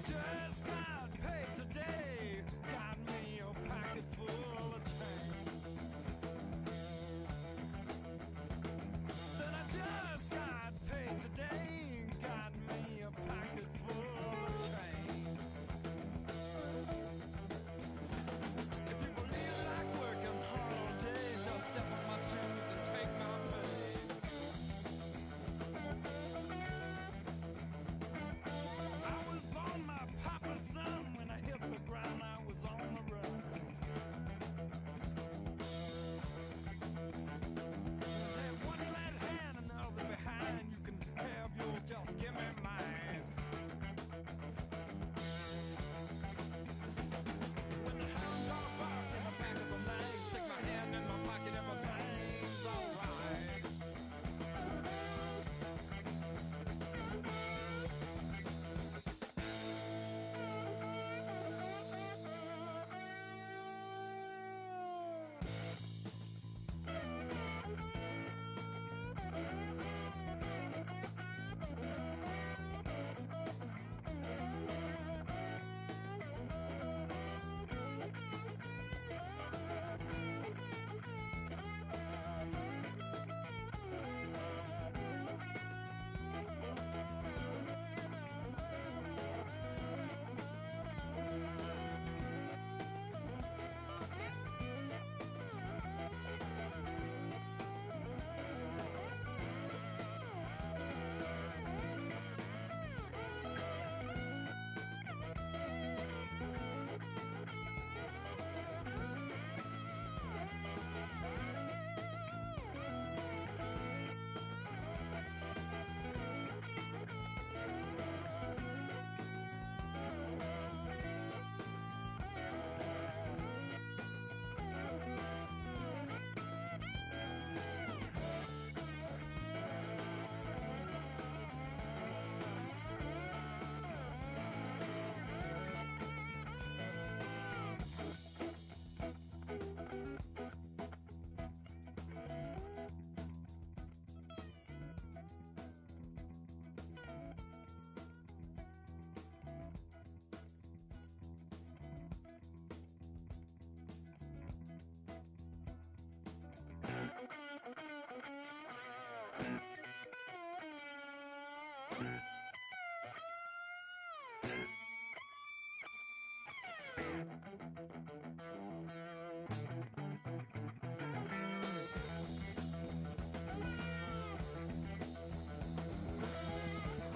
Just got paid today, got me a pocket full of change. Said I just got paid today, got me a pocket full of change. If you believe like working hard all day, just step on my shoes and take my pay. I was born my papa's son. When I hit the ground, I was on the run. Have one glad hand and the other behind. You can have yours, just give me mine. When the hound dog bark in the back of the leg, stick my hand in my pocket, everything's alright.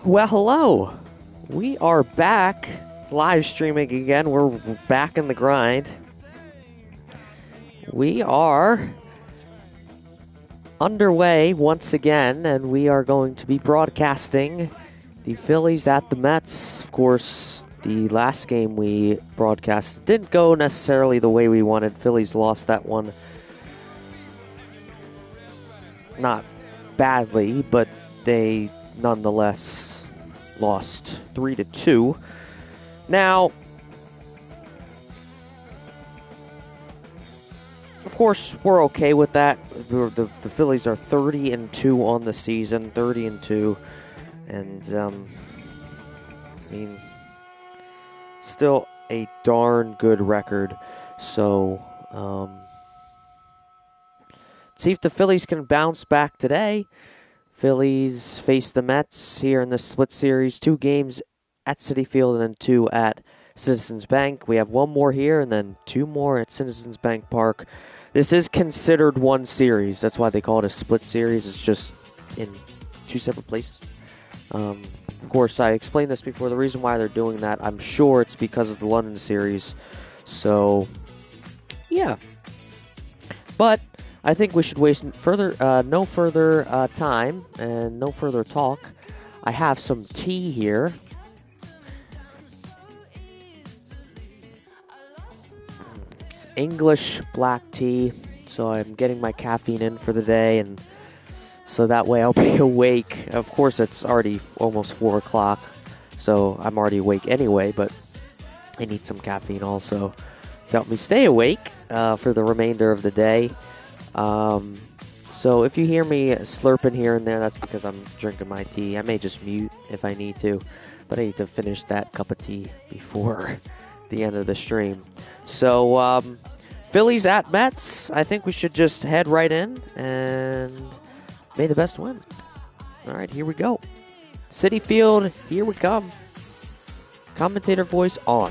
Well, hello. We are back live streaming again. We're back in the grind. We are underway once again, and we are going to be broadcasting the Phillies at the Mets. Of course, the last game we broadcast didn't go necessarily the way we wanted. Phillies lost that one. Not badly, but they nonetheless lost 3-2. Now, of course, we're okay with that. The Phillies are 30-2 on the season, 30-2, and I mean, still a darn good record. So, see if the Phillies can bounce back today. Phillies face the Mets here in the split series. 2 games at Citi Field and then 2 at Citizens Bank. We have 1 more here and then 2 more at Citizens Bank Park. This is considered one series. That's why they call it a split series. It's just in 2 separate places. Of course, I explained this before. The reason why they're doing that, I'm sure it's because of the London series. So, yeah. But I think we should waste no further time and no further talk. I have some tea here. English black tea, so I'm getting my caffeine in for the day, and so that way I'll be awake. Of course, it's already almost 4 o'clock, so I'm already awake anyway, but I need some caffeine also to help me stay awake for the remainder of the day. So if you hear me slurping here and there, that's because I'm drinking my tea. I may just mute if I need to, but I need to finish that cup of tea before the end of the stream. So Phillies at Mets. I think we should just head right in and may the best win. All right, here we go. Citi Field, here we come. Commentator voice on.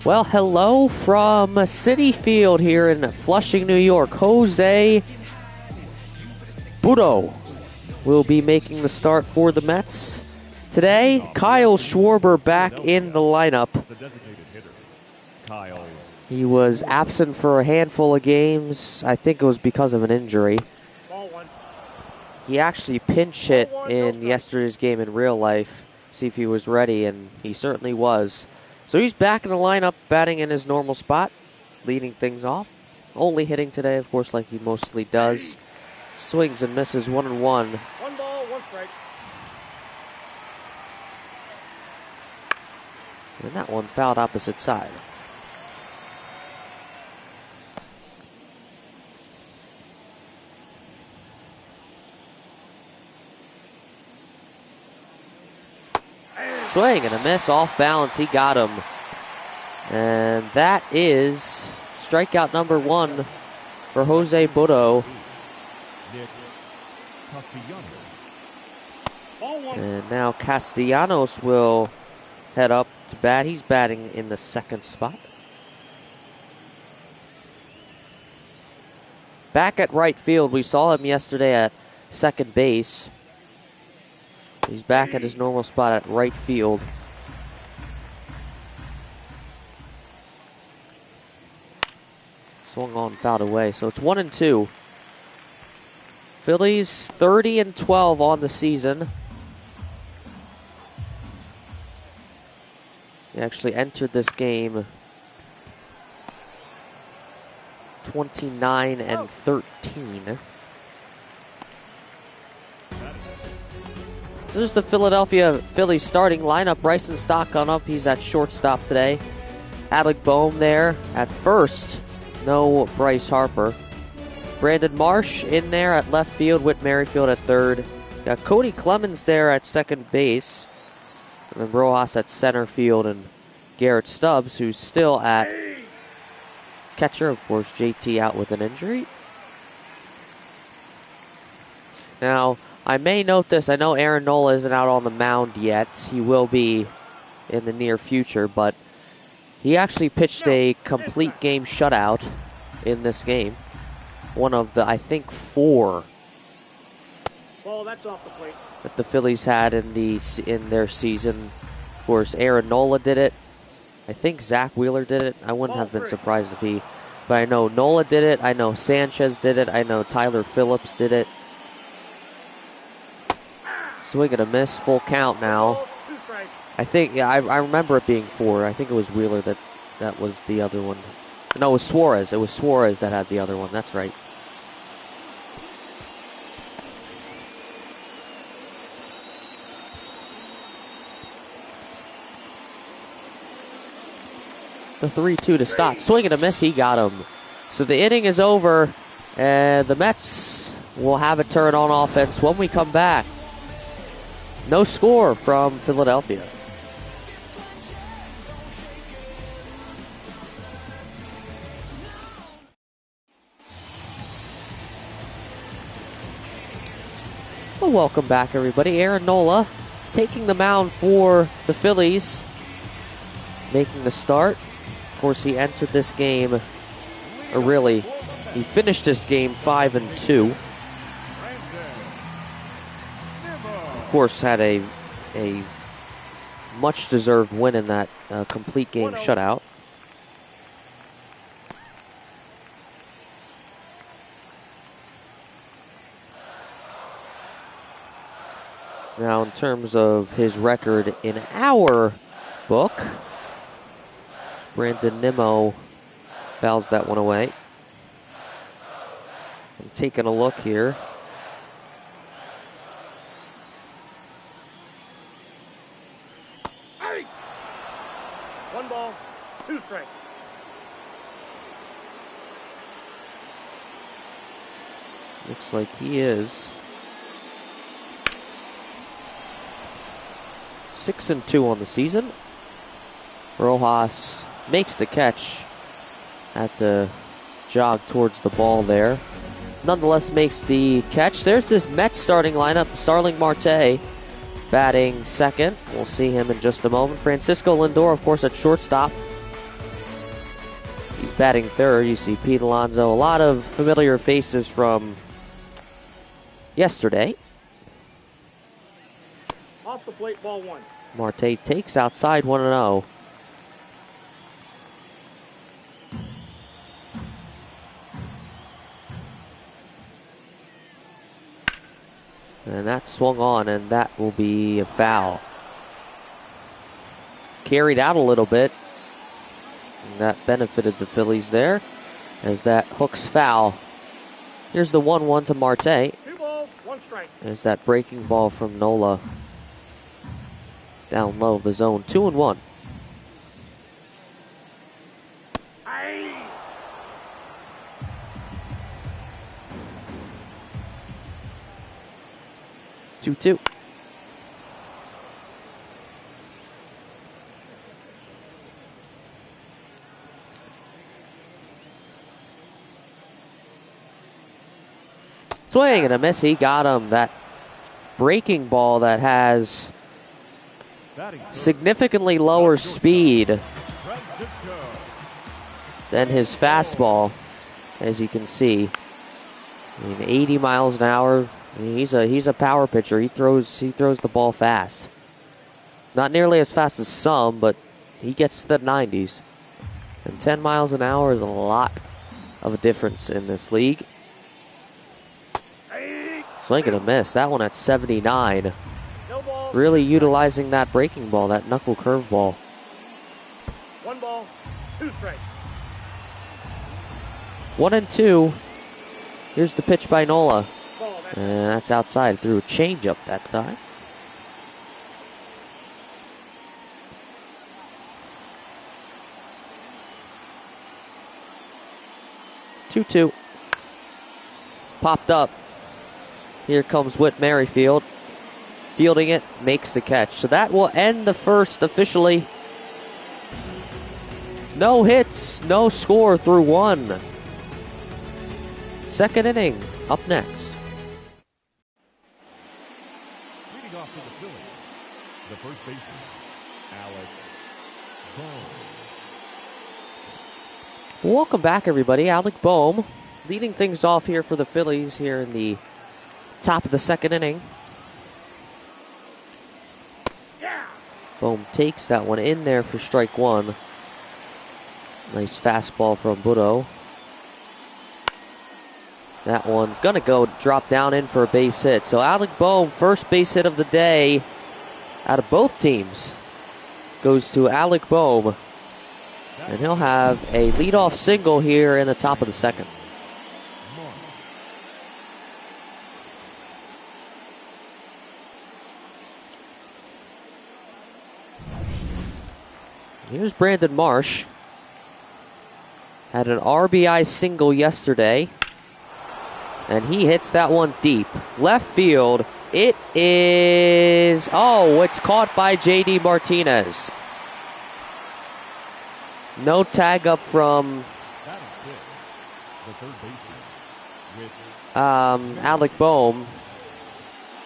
Well, hello from Citi Field here in Flushing, New York. Jose Butto will be making the start for the Mets today. Kyle Schwarber back in the lineup. He was absent for a handful of games. I think it was because of an injury. He actually pinch hit in yesterday's game in real life, see if he was ready, and he certainly was. So he's back in the lineup, batting in his normal spot, leading things off. Only hitting today, of course, like he mostly does. Swings and misses, 1-1. 1 ball, 1 strike. And that one fouled opposite side. Swing and a miss, off balance, he got him. And that is strikeout number 1 for Jose Butto. And now Castellanos will head up to bat. He's batting in the second spot. Back at right field, we saw him yesterday at second base. He's back at his normal spot at right field. Swung on, fouled away. So it's 1-2. Phillies 30-12 on the season. They actually entered this game 29-13. So there's the Philadelphia Phillies starting lineup. Bryson Stott gone up. He's at shortstop today. Alec Boehm there at first. No Bryce Harper. Brandon Marsh in there at left field. Whit Merrifield at third. Got Cody Clemens there at second base. And then Rojas at center field. And Garrett Stubbs, who's still at catcher. Of course, JT out with an injury. Now, I may note this. I know Aaron Nola isn't out on the mound yet. He will be in the near future, but he actually pitched a complete game shutout in this game. One of the, I think, 4 That's off the plate. that the Phillies had in their season. Of course, Aaron Nola did it. I think Zach Wheeler did it. I wouldn't have been surprised if he, but I know Nola did it. I know Sanchez did it. I know Tyler Phillips did it. Swing and a miss, full count now. I think, yeah, I remember it being 4. I think it was Wheeler that was the other one. No, it was Suarez. It was Suarez that had the other one. That's right. The 3-2 to Stott. Swing and a miss, he got him. So the inning is over, and the Mets will have a turn on offense when we come back. No score from Philadelphia. Well, welcome back, everybody. Aaron Nola taking the mound for the Phillies, making the start. Of course, he entered this game, or really, he finished this game 5-2. Of course, had a much-deserved win in that complete game shutout. Now, in terms of his record in our book, Brandon Nimmo fouls that one away. I'm taking a look here. Hey! 1 ball, 2 strikes. Looks like he is 6-2 on the season. Rojas makes the catch. Had to jog towards the ball there. Nonetheless makes the catch. There's this Mets starting lineup. Starling Marte batting second. We'll see him in just a moment. Francisco Lindor, of course, at shortstop. He's batting third. You see Pete Alonso. A lot of familiar faces from yesterday. Off the plate, ball 1. Marte takes outside 1-0. And that swung on, and that will be a foul. Carried out a little bit. And that benefited the Phillies there, as that hooks foul. Here's the 1-1 to Marte. 2 balls, 1 strike. There's that breaking ball from Nola. Down low of the zone. 2-1. Hey! 2-2. Swing and a miss. He got him. That breaking ball that has significantly lower speed than his fastball, as you can see. I mean, 80 miles an hour. I mean, he's a power pitcher. He throws the ball fast. Not nearly as fast as some, but he gets to the 90s. And 10 miles an hour is a lot of a difference in this league. Swing and a miss. That one at 79. No ball. Really utilizing that breaking ball, that knuckle curveball. 1 ball, 2 strikes. 1-2. Here's the pitch by Nola. Ball, that's And that's outside. Threw a changeup that time. Two. Popped up. Here comes Whit Merrifield. Fielding it, makes the catch. So that will end the first officially. No hits, no score through 1. Second inning, up next. Leading off for the Phillies, the first baseman, Alex Bohm. Welcome back, everybody. Alec Bohm leading things off here for the Phillies here in the top of the second inning. yeah. Bohm takes that one in there for strike 1. Nice fastball from Budo. That one's going to go drop down in for a base hit. So Alec Bohm, first base hit of the day out of both teams, goes to Alec Bohm. And he'll have a leadoff single here in the top of the second. Here's Brandon Marsh. Had an RBI single yesterday. And he hits that one deep. Left field. It is... Oh, it's caught by J.D. Martinez. No tag up from Alec Bohm.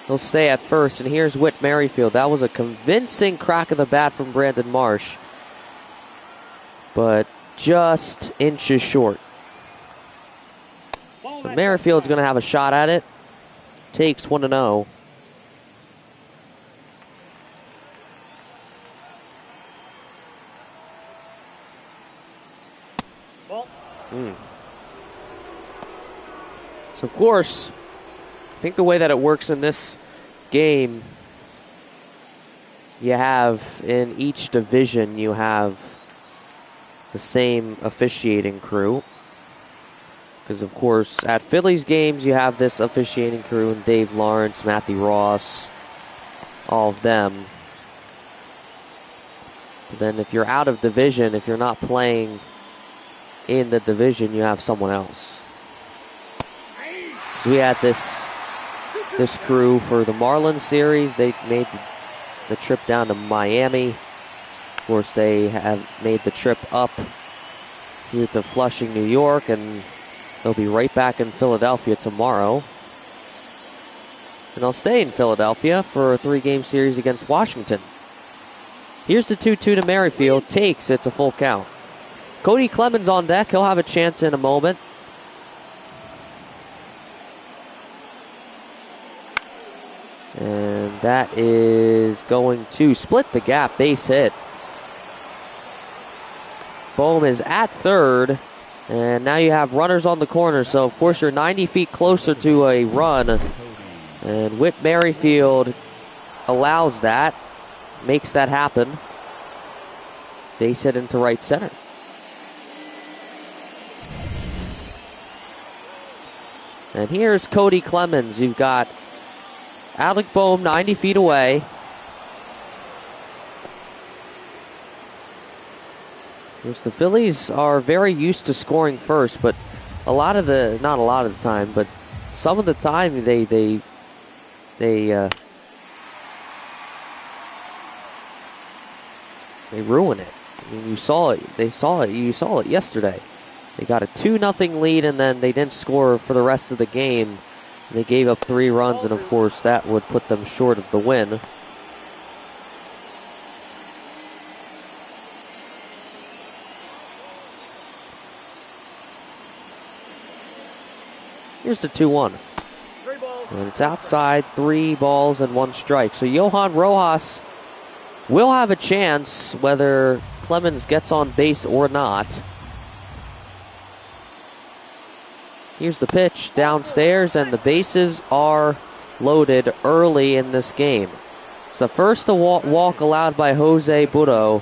He'll stay at first. And here's Whit Merrifield. That was a convincing crack of the bat from Brandon Marsh. But just inches short. So Merrifield's going to have a shot at it. Takes 1-0. So, of course, I think the way that it works in this game you have in each division, you have the same officiating crew. Because, of course, at Phillies games, you have this officiating crew, and Dave Lawrence, Matthew Ross, all of them. But then if you're out of division, if you're not playing in the division, you have someone else. So we had this crew for the Marlins series. They made the trip down to Miami. Of course, they have made the trip up here to Flushing, New York, and they'll be right back in Philadelphia tomorrow. And they'll stay in Philadelphia for a 3-game series against Washington. Here's the 2-2 to Merrifield. Takes. It's a full count. Cody Clemens on deck. He'll have a chance in a moment. And that is going to split the gap. Base hit. Bohm is at third. And now you have runners on the corner. So, of course, you're 90 feet closer to a run. And Whit Merrifield allows that. Makes that happen. Base hit into right center. And here's Cody Clemens. You've got Alec Bohm 90 feet away. The Phillies are very used to scoring first, but not a lot of the time, but some of the time they ruin it. I mean, you saw it yesterday. They got a 2-0 lead, and then they didn't score for the rest of the game. They gave up 3 runs, and of course that would put them short of the win. Here's the 2-1. And it's outside, 3 balls and 1 strike. So Johan Rojas will have a chance whether Clemens gets on base or not. Here's the pitch downstairs, and the bases are loaded early in this game. It's the first walk allowed by Jose Burro.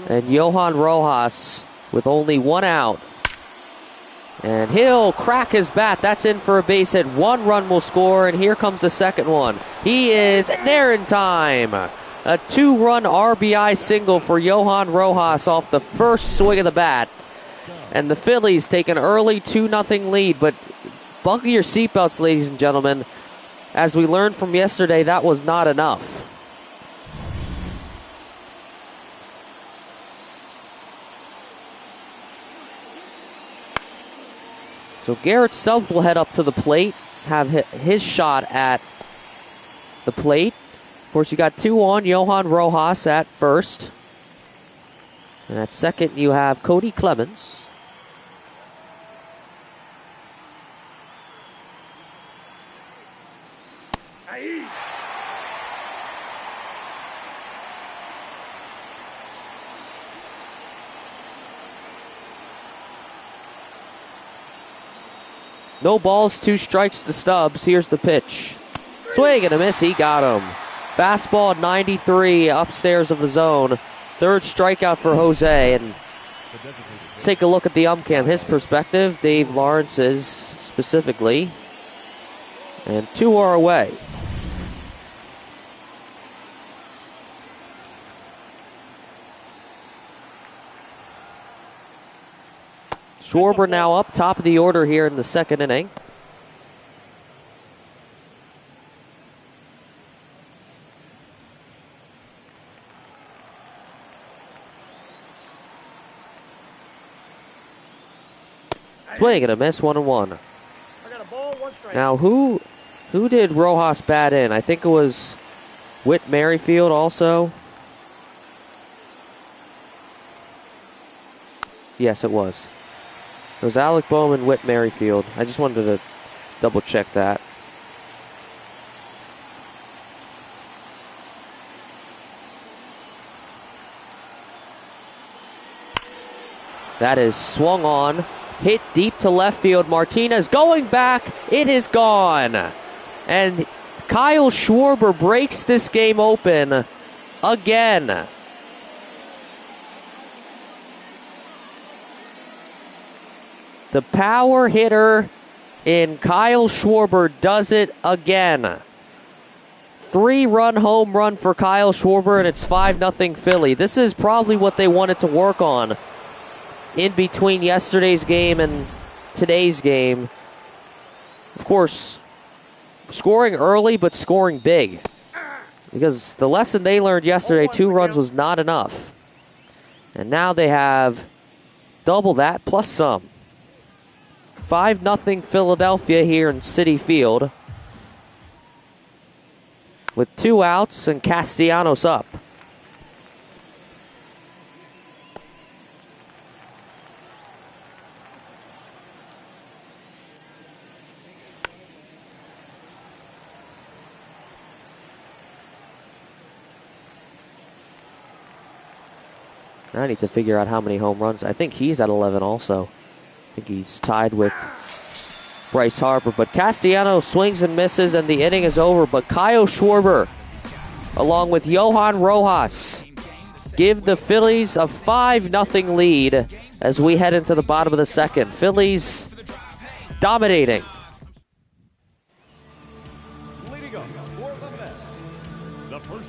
And Johan Rojas with only 1 out. And he'll crack his bat. That's in for a base hit. 1 run will score, and here comes the second one. He is there in time. A 2-run RBI single for Johan Rojas off the first swing of the bat. And the Phillies take an early 2-0 lead. But buckle your seatbelts, ladies and gentlemen. As we learned from yesterday, that was not enough. So Garrett Stubbs will head up to the plate, have his shot at the plate. Of course, you got 2 on, Johan Rojas at first. And at second, you have Cody Clemens. No balls, 2 strikes to Stubbs. Here's the pitch. Swing and a miss. He got him. Fastball 93 upstairs of the zone. 3rd strikeout for Jose. And let's take a look at the umcam. His perspective, Dave Lawrence's specifically. And 2 are away. Schwarber now up top of the order here in the 2nd inning. Swing and a miss, 1-1. Now who did Rojas bat in? I think it was Whit Merrifield also. Yes, it was. It was Alec Bohm and Whit Merrifield. I just wanted to double check that. That is swung on, hit deep to left field. Martinez going back. It is gone. And Kyle Schwarber breaks this game open again. The power hitter in Kyle Schwarber does it again. 3-run home run for Kyle Schwarber, and it's 5-0 Philly. This is probably what they wanted to work on in between yesterday's game and today's game. Of course, scoring early, but scoring big. Because the lesson they learned yesterday, 2 runs was not enough. And now they have double that plus some. 5-0 Philadelphia here in Citi Field, with 2 outs and Castellanos up. I need to figure out how many home runs. I think he's at 11 also. I think he's tied with Bryce Harper. But Castellanos swings and misses, and the inning is over. But Kyle Schwarber, along with Johan Rojas, give the Phillies a 5-0 lead as we head into the bottom of the second. Phillies dominating.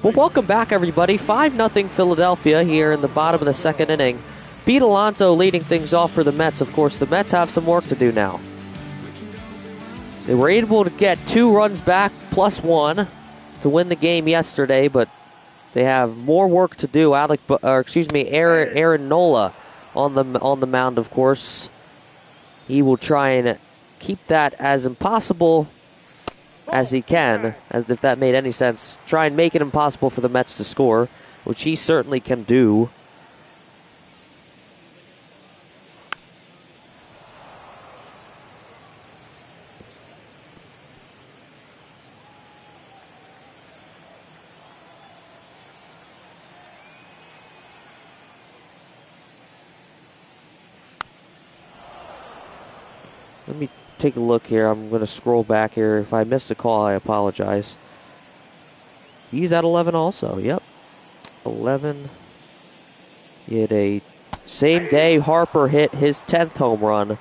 Well, welcome back, everybody. 5-0 Philadelphia here in the bottom of the second inning. Pete Alonso leading things off for the Mets. Of course, the Mets have some work to do now. They were able to get 2 runs back plus 1 to win the game yesterday, but they have more work to do. Aaron Nola on the mound, of course. He will try and keep that as impossible as he can, as if that made any sense. Try and make it impossible for the Mets to score, which he certainly can do. Let me take a look here. I'm going to scroll back here. If I missed a call, I apologize. He's at 11 also. Yep. 11. He had a same day Harper hit his 10th home run.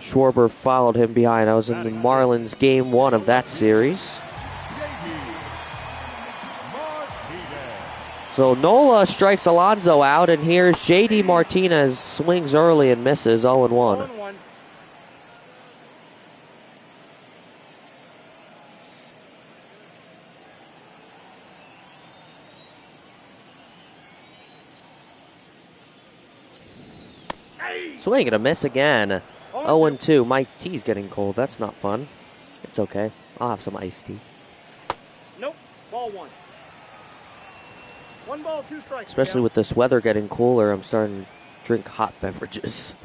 Schwarber followed him behind. I was in the Marlins game 1 of that series. So Nola strikes Alonso out, and here's JD Martinez, swings early and misses, 0-1. Swing and a miss again. 0-2. My tea's getting cold. That's not fun. It's okay. I'll have some iced tea. Nope. Ball 1. 1 ball, 2 strikes. Especially with this weather getting cooler, I'm starting to drink hot beverages.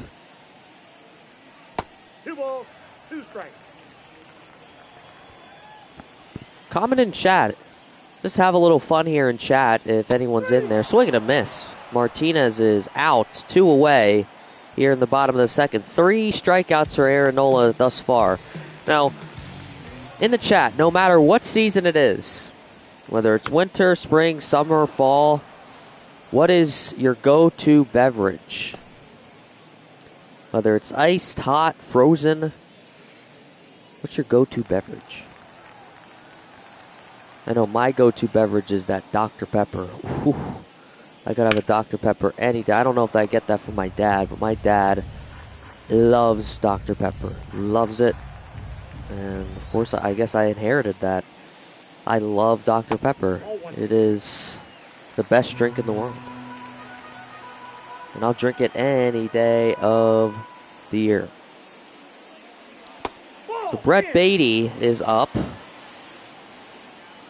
2 balls, 2 strikes. Comment in chat. Just have a little fun here in chat if anyone's in there. Swing and a miss. Martinez is out, 2 away here in the bottom of the second. 3 strikeouts for Aaron Nola thus far. Now, in the chat, no matter what season it is, whether it's winter, spring, summer, fall, what is your go-to beverage? Whether it's iced, hot, frozen, what's your go-to beverage? I know my go-to beverage is that Dr. Pepper. Whew. I gotta have a Dr. Pepper any day. I don't know if I get that from my dad, but my dad loves Dr. Pepper. Loves it. And, of course, I guess I inherited that. I love Dr. Pepper. It is the best drink in the world. And I'll drink it any day of the year. So Brett Beatty is up.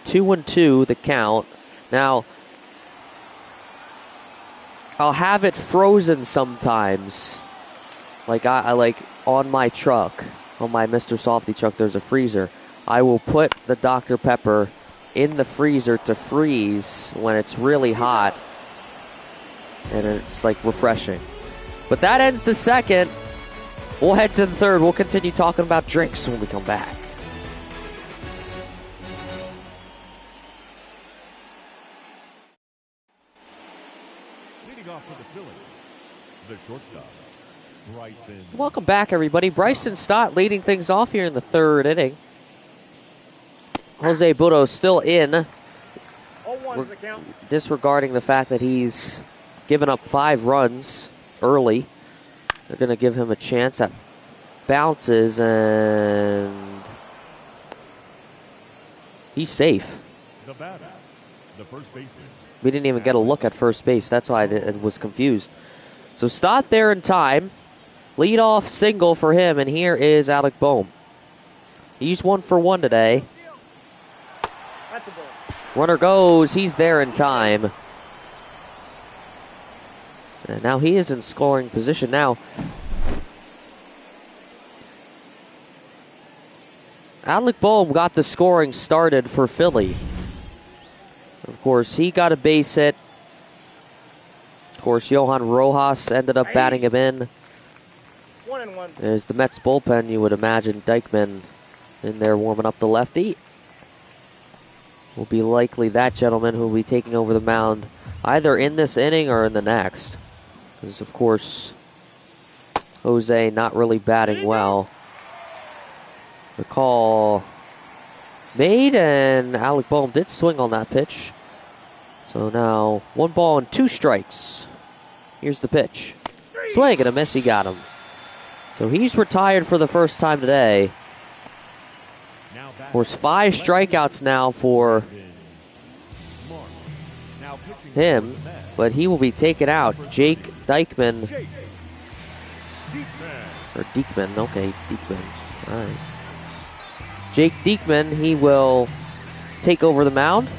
2-2 the count. Now, I'll have it frozen sometimes. Like I like on my truck, on my Mr. Softy truck, there's a freezer. I will put the Dr. Pepper in the freezer to freeze when it's really hot. And it's like refreshing. But that ends the second. We'll head to the third. We'll continue talking about drinks when we come back. Phillies, the shortstop, Bryson. Welcome back, everybody. Bryson Stott leading things off here in the third inning. Jose Butto still in, 0-1's the count. disregarding the fact that he's given up 5 runs early. They're going to give him a chance at bounces, and he's safe. The batter, the first baseman. We didn't even get a look at first base. That's why I was confused. So Stott there in time. Leadoff single for him, and here is Alec Boehm. He's 1 for 1 today. That's a ball. Runner goes. He's there in time. And now he is in scoring position. Now, Alec Boehm got the scoring started for Philly. Of course, he got a base hit. Of course, Johan Rojas ended up batting him in. 1-1. There's the Mets bullpen. You would imagine Dykman in there warming up the lefty. Will be likely that gentleman who will be taking over the mound either in this inning or in the next. Because, of course, Jose not really batting well. The call made, and Alec Boehm did swing on that pitch. So now 1 ball and 2 strikes. Here's the pitch. Swing and a miss, he got him. So he's retired for the first time today. Of course, 5 strikeouts now for him, but he will be taken out. Jake Dykman, or Diekman, okay, Diekman, all right. Jake Diekman, he will take over the mound.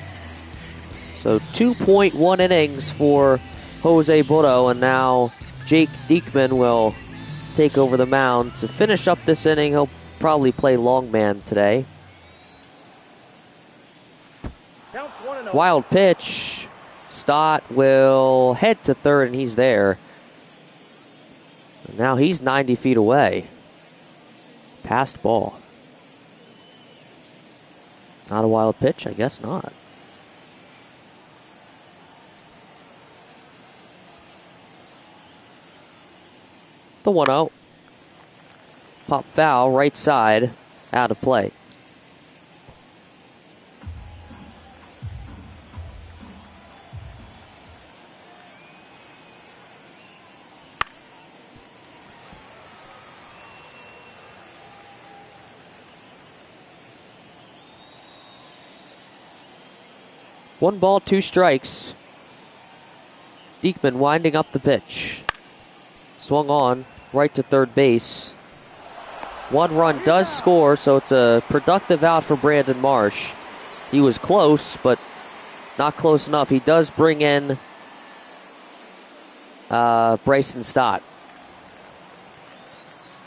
So 2.1 innings for Jose Butto, and now Jake Diekman will take over the mound to finish up this inning. He'll probably play long man today. Counts 1-0. Wild pitch. Stott will head to third, and he's there. And now he's 90 feet away. Passed ball. Not a wild pitch? I guess not. The 1-0. Pop foul, right side, out of play. One ball, 2 strikes. Diekman winding up the pitch. Swung on, right to third base. 1 run does score, so it's a productive out for Brandon Marsh. He was close, but not close enough. He does bring in Bryson Stott.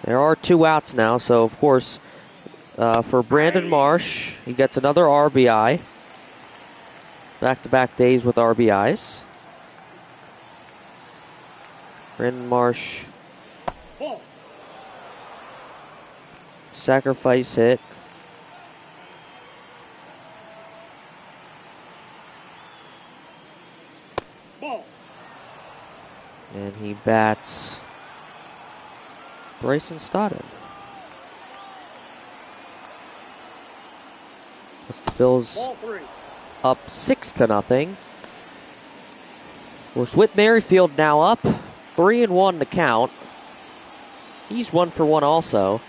There are 2 outs now, so of course, for Brandon Marsh, he gets another RBI. Back-to-back days with RBIs. Brandon Marsh. Ball. Sacrifice hit. Ball. And he bats Bryson Stott in. Puts the Phils Ball 3. up 6-0. Of course, Whit Merrifield now up 3-1 to count. He's 1 for 1 also.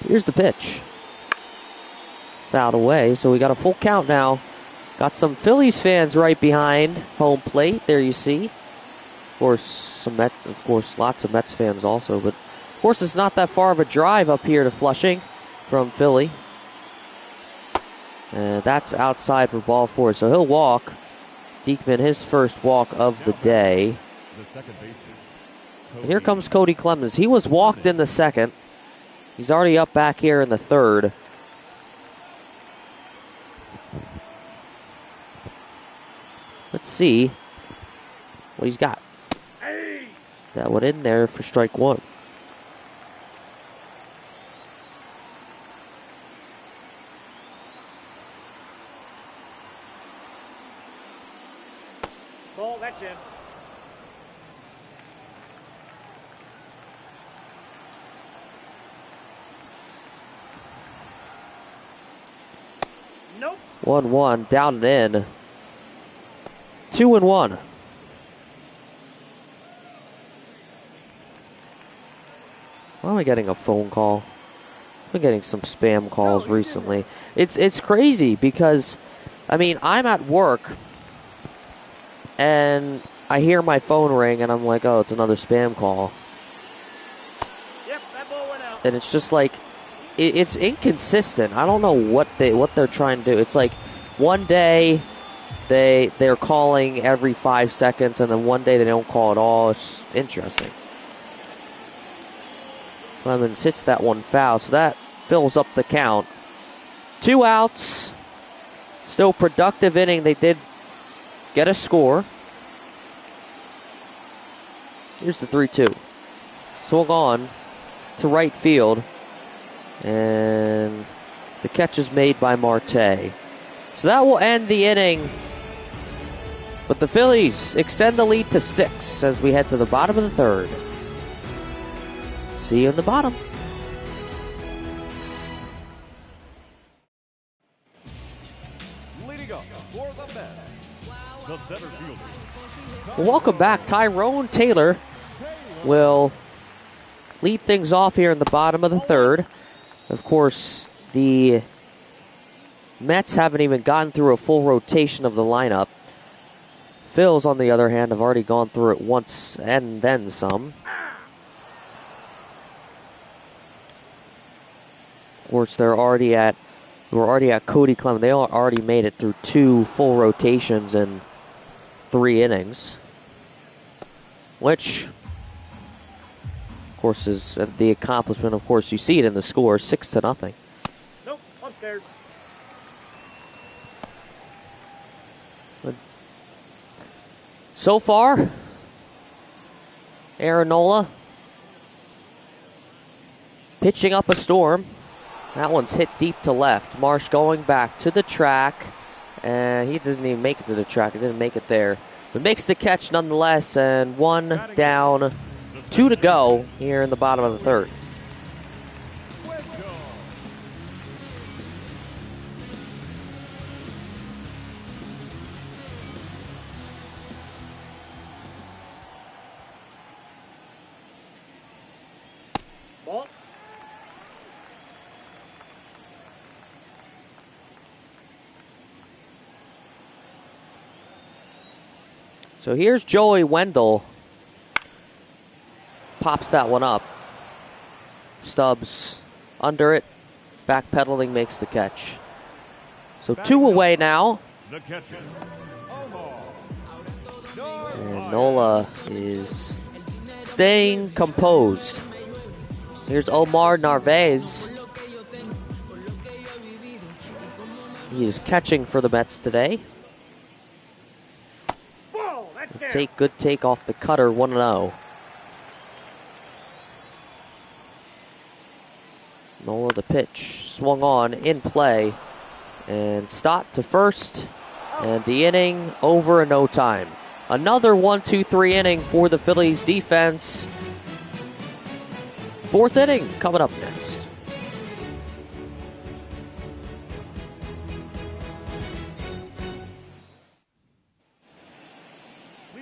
Here's the pitch. Fouled away, so we got a full count now. Got some Phillies fans right behind home plate. There you see. Of course, lots of Mets fans also. But of course, it's not that far of a drive up here to Flushing from Philly. And that's outside for ball 4, so he'll walk. Diekman, his first walk of the day. The second baseman. And here comes Cody Clemens. He was walked in the second. He's already up back here in the third. Let's see what he's got. That went in there for strike 1. Ball, that's in. Nope. 1-1, down and in. 2-1. Why am I getting a phone call? I'm getting some spam calls recently. It's crazy because, I mean, I'm at work and I hear my phone ring and I'm like, oh, it's another spam call. Yep, that ball went out. And it's just like, it's inconsistent. I don't know what they're trying to do. It's like one day they're calling every 5 seconds, and then one day they don't call at all. It's interesting. Clemens hits that one foul, so that fills up the count. 2 outs. Still productive inning. They did get a score. Here's the 3-2. Swung on to right field. And the catch is made by Marte. So that will end the inning. But the Phillies extend the lead to 6 as we head to the bottom of the third. See you in the bottom. Leading up for the Mets, the center fielder. Well, welcome back. Tyrone Taylor will lead things off here in the bottom of the third. Of course, the Mets haven't even gotten through a full rotation of the lineup. Phils, on the other hand, have already gone through it once and then some. Of course, we're already at Cody Clemens. They already made it through 2 full rotations in 3 innings, which, of course, is the accomplishment. Of course, you see it in the score, 6-0. Nope, upstairs. So far, Aaron Nola pitching up a storm. That one's hit deep to left. Marsh going back to the track, and he doesn't even make it to the track. He didn't make it there, but makes the catch nonetheless. And 1 down, 2 to go here in the bottom of the third. Ball. So here's Joey Wendell. Pops that one up. Stubbs under it. Backpedaling makes the catch. So 2 away now. The catcher, And Nola is staying composed. Here's Omar Narvaez. He is catching for the Mets today. Ball, that's in. Good take off the cutter, 1-0. Nola the pitch, swung on, in play, and Stott to first, and the inning over in no time. Another 1-2-3 inning for the Phillies defense. 4th inning coming up next.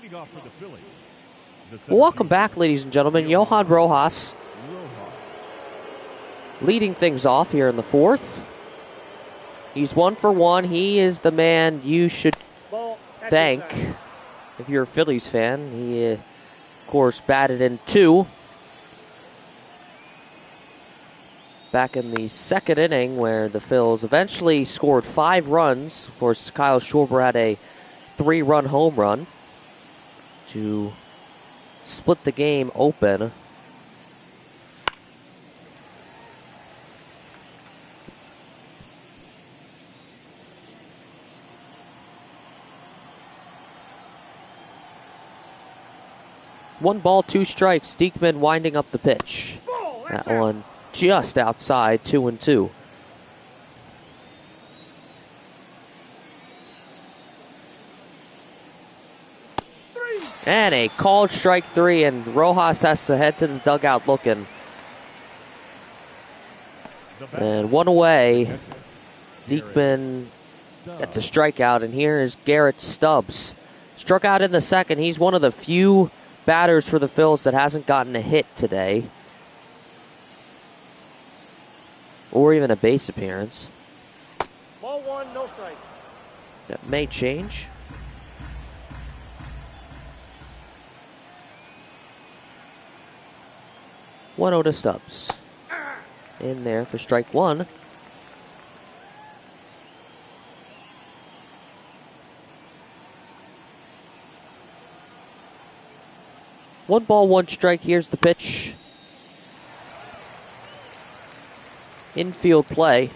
leading off for the Phillies. Well, welcome back, ladies and gentlemen. Johan Rojas leading things off here in the 4th. He's 1 for 1. He is the man you should thank if you're a Phillies fan. He, of course, batted in 2 back in the 2nd inning, where the Phils eventually scored 5 runs. Of course, Kyle Schwarber had a 3-run home run to split the game open. One ball, 2 strikes. Diekman winding up the pitch. That one just outside, 2-2. And a called strike 3, and Rojas has to head to the dugout looking. And one away. Diekman gets a strikeout, and here is Garrett Stubbs. Struck out in the second. He's one of the few batters for the Phils that hasn't gotten a hit today, or even a base appearance. Ball 1, no strike. That may change. One 0 to Stubbs. In there for strike 1. One ball, one strike. Here's the pitch. Infield play.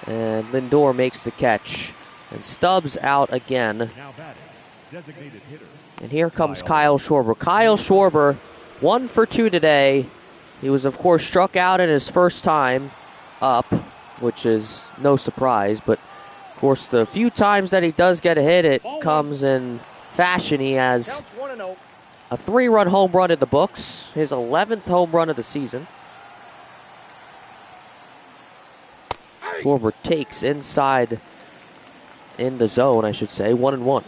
And Lindor makes the catch. And Stubbs out again. Now batting, designated hitter. And here comes Kyle Schwarber. Kyle Schwarber, 1 for 2 today. He was, of course, struck out in his first time up, which is no surprise. But, of course, the few times that he does get a hit, it comes in fashion. He has a 3-run home run in the books, his 11th home run of the season. Schwarber takes inside in the zone, I should say, 1-1.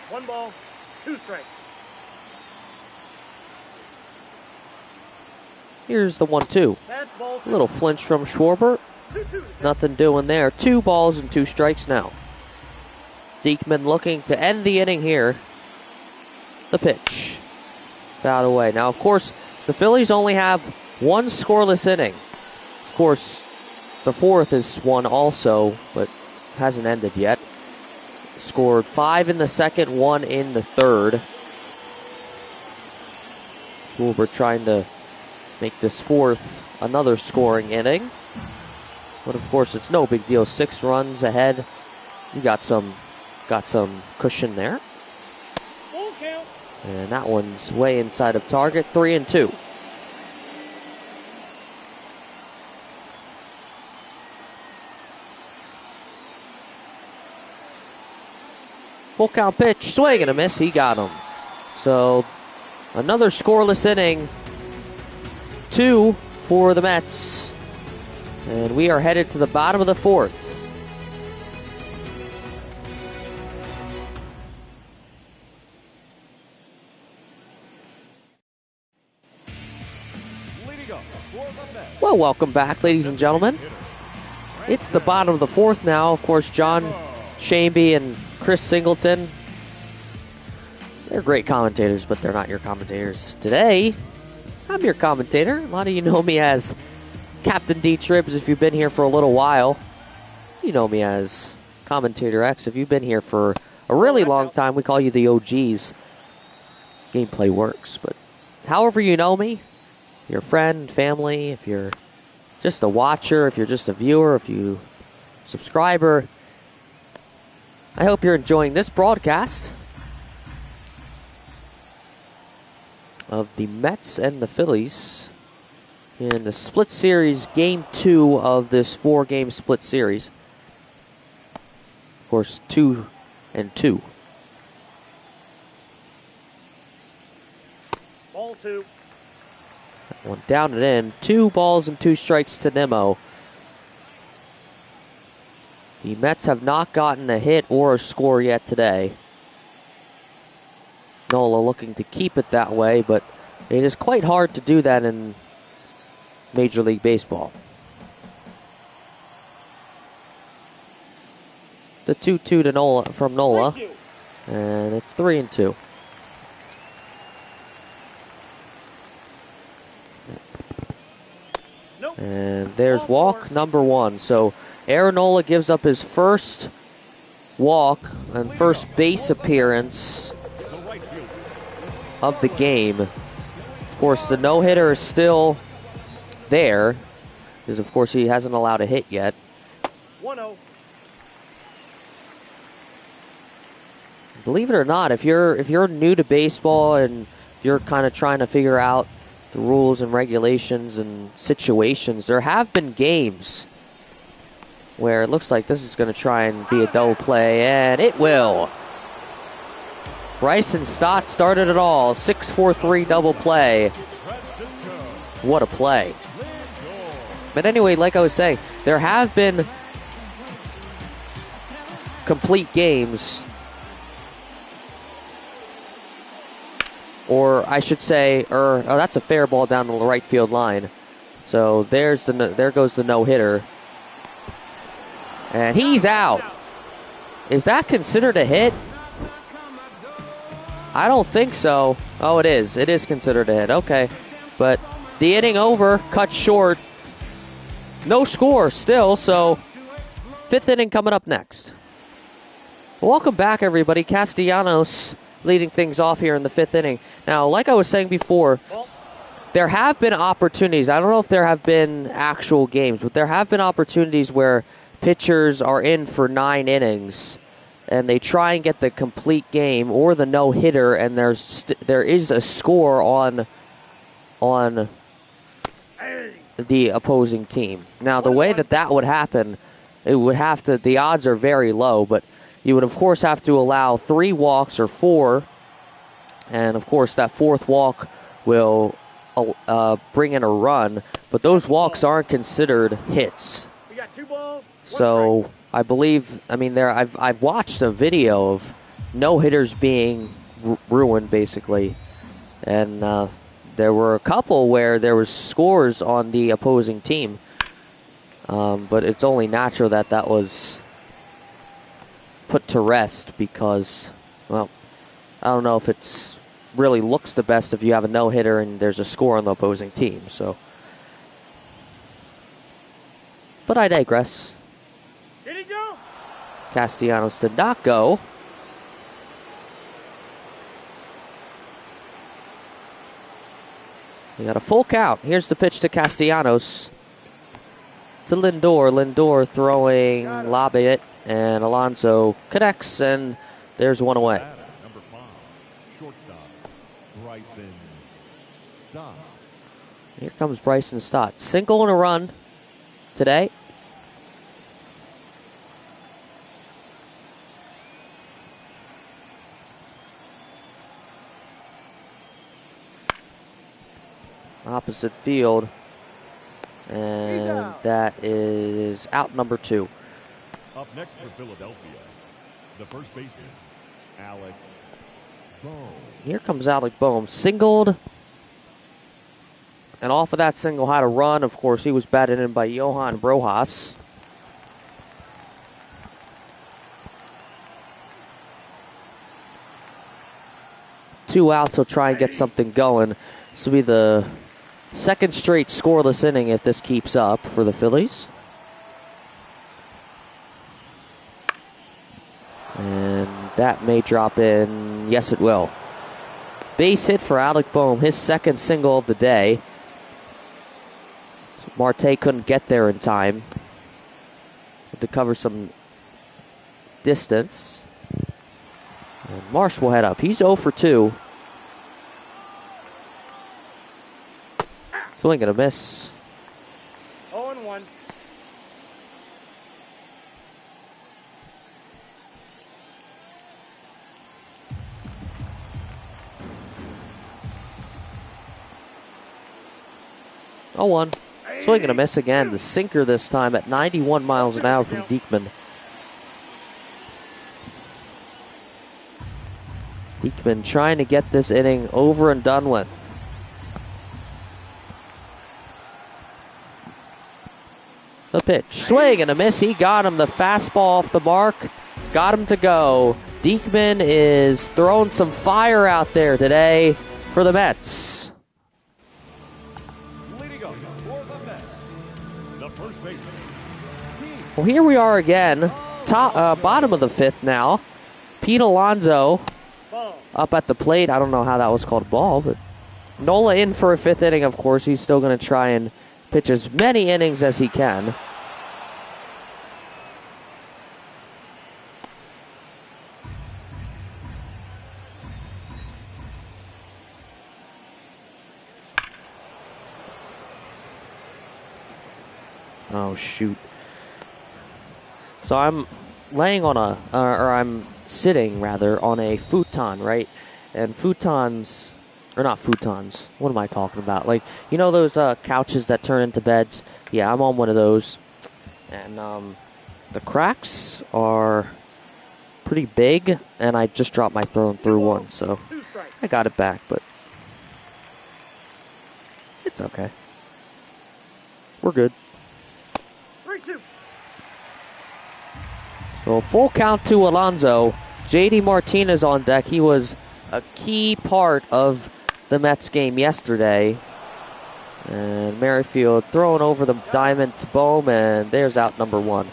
One ball, 2 strikes. Here's the 1-2. A little flinch from Schwarber. Nothing doing there. 2 balls and 2 strikes now. Diekman looking to end the inning here. The pitch. Fouled away. Now, of course, the Phillies only have 1 scoreless inning. Of course, the 4th is one also, but hasn't ended yet. Scored 5 in the second, 1 in the third. Schwarber trying to make this 4th another scoring inning. But of course, it's no big deal. 6 runs ahead. You got some cushion there. Full count. And that one's way inside of target. 3-2. Full count pitch, swing and a miss. He got him. So another scoreless inning. 2 for the Mets. And we are headed to the bottom of the 4th. Well, welcome back, ladies and gentlemen. It's the bottom of the 4th now. Of course, John Shamby and Chris Singleton. They're great commentators, but they're not your commentators. Today, I'm your commentator. A lot of you know me as Captain D Tribs if you've been here for a little while. You know me as Commentator X if you've been here for a really long time. We call you the OGs. Gameplay works, but however you know me, your friend, family, if you're just a watcher, if you're just a viewer, if you subscriber, I hope you're enjoying this broadcast of the Mets and the Phillies in the split series, game 2 of this 4-game split series. Of course, 2-2. Ball 2. That one down and in. 2 balls and 2 strikes to Nimmo. The Mets have not gotten a hit or a score yet today. Nola looking to keep it that way, but it is quite hard to do that in Major League Baseball. The 2-2 to Nola from Nola, and it's 3-2. And there's walk number 1. So Aaron Nola gives up his first walk and first base appearance of the game. Of course, the no-hitter is still there, because of course he hasn't allowed a hit yet. 1-0. Believe it or not, if you're new to baseball and if you're kind of trying to figure out the rules and regulations and situations, there have been games where it looks like this is going to try and be a double play, and it will. Bryson Stott started it all. 6-4-3 double play. What a play. But anyway, like I was saying, there have been complete games, or I should say, that's a fair ball down the right field line. So there goes the no-hitter. And he's out. Is that considered a hit? I don't think so. Oh, it is. It is considered a hit. Okay. But the inning over, cut short. No score still, so fifth inning coming up next. Welcome back, everybody. Castellanos leading things off here in the fifth inning. Now, like I was saying before, there have been opportunities. I don't know if there have been actual games, but there have been opportunities where pitchers are in for 9 innings and they try and get the complete game or the no-hitter, and there is a score on the opposing team. Now, the way that would happen, the odds are very low, but you would, of course, have to allow 3 walks or 4, and, of course, that 4th walk will bring in a run, but those walks aren't considered hits. We got 2 balls. So I believe, I've watched a video of no-hitters being ruined, basically, and there were a couple where there was scores on the opposing team, but it's only natural that was put to rest because, well, I don't know if it's really looks the best if you have a no-hitter and there's a score on the opposing team. So, but I digress. Did he go? Castellanos did not go. We got a full count. Here's the pitch to Castellanos. To Lindor. Lindor throwing, lobbing it, and Alonso connects, and there's one away. Number 5, shortstop, Bryson Stott. Here comes Bryson Stott. Single and a run today. Opposite field. And that is out number 2. Up next for Philadelphia, the first baseman, Alec Bohm. Here comes Alec Bohm. Singled. And off of that single had a run. Of course, he was batted in by Johan Rojas. Two outs, he'll try and get something going. This will be the second straight scoreless inning if this keeps up for the Phillies. And that may drop in. Yes, it will. Base hit for Alec Bohm, his second single of the day. So Marte couldn't get there in time. Had to cover some distance. And Marsh will head up. He's 0 for 2. Swing and a miss. 0-1. Oh, 1. Swing and a miss again. The sinker this time at 91 miles an hour from Diekman. Diekman trying to get this inning over and done with. The pitch. Swing and a miss. He got him. The fastball off the mark. Got him to go. Diekman is throwing some fire out there today for the Mets. Leading up for the Mets, the first baseman. Well, here we are again. Bottom of the 5th now. Pete Alonso up at the plate. I don't know how that was called a ball, but Nola in for a 5th inning, of course. He's still going to try and pitch as many innings as he can. Oh, shoot. So I'm laying on or I'm sitting rather on a futon, right? And futons, or not futons. What am I talking about? Like, you know those couches that turn into beds? Yeah, I'm on one of those, and the cracks are pretty big, and I just dropped my throw through one, so I got it back, but it's okay. We're good. 3-2. So full count to Alonso. J.D. Martinez on deck. He was a key part of the Mets game yesterday. And Merrifield throwing over the diamond to Bohm, and there's out number one.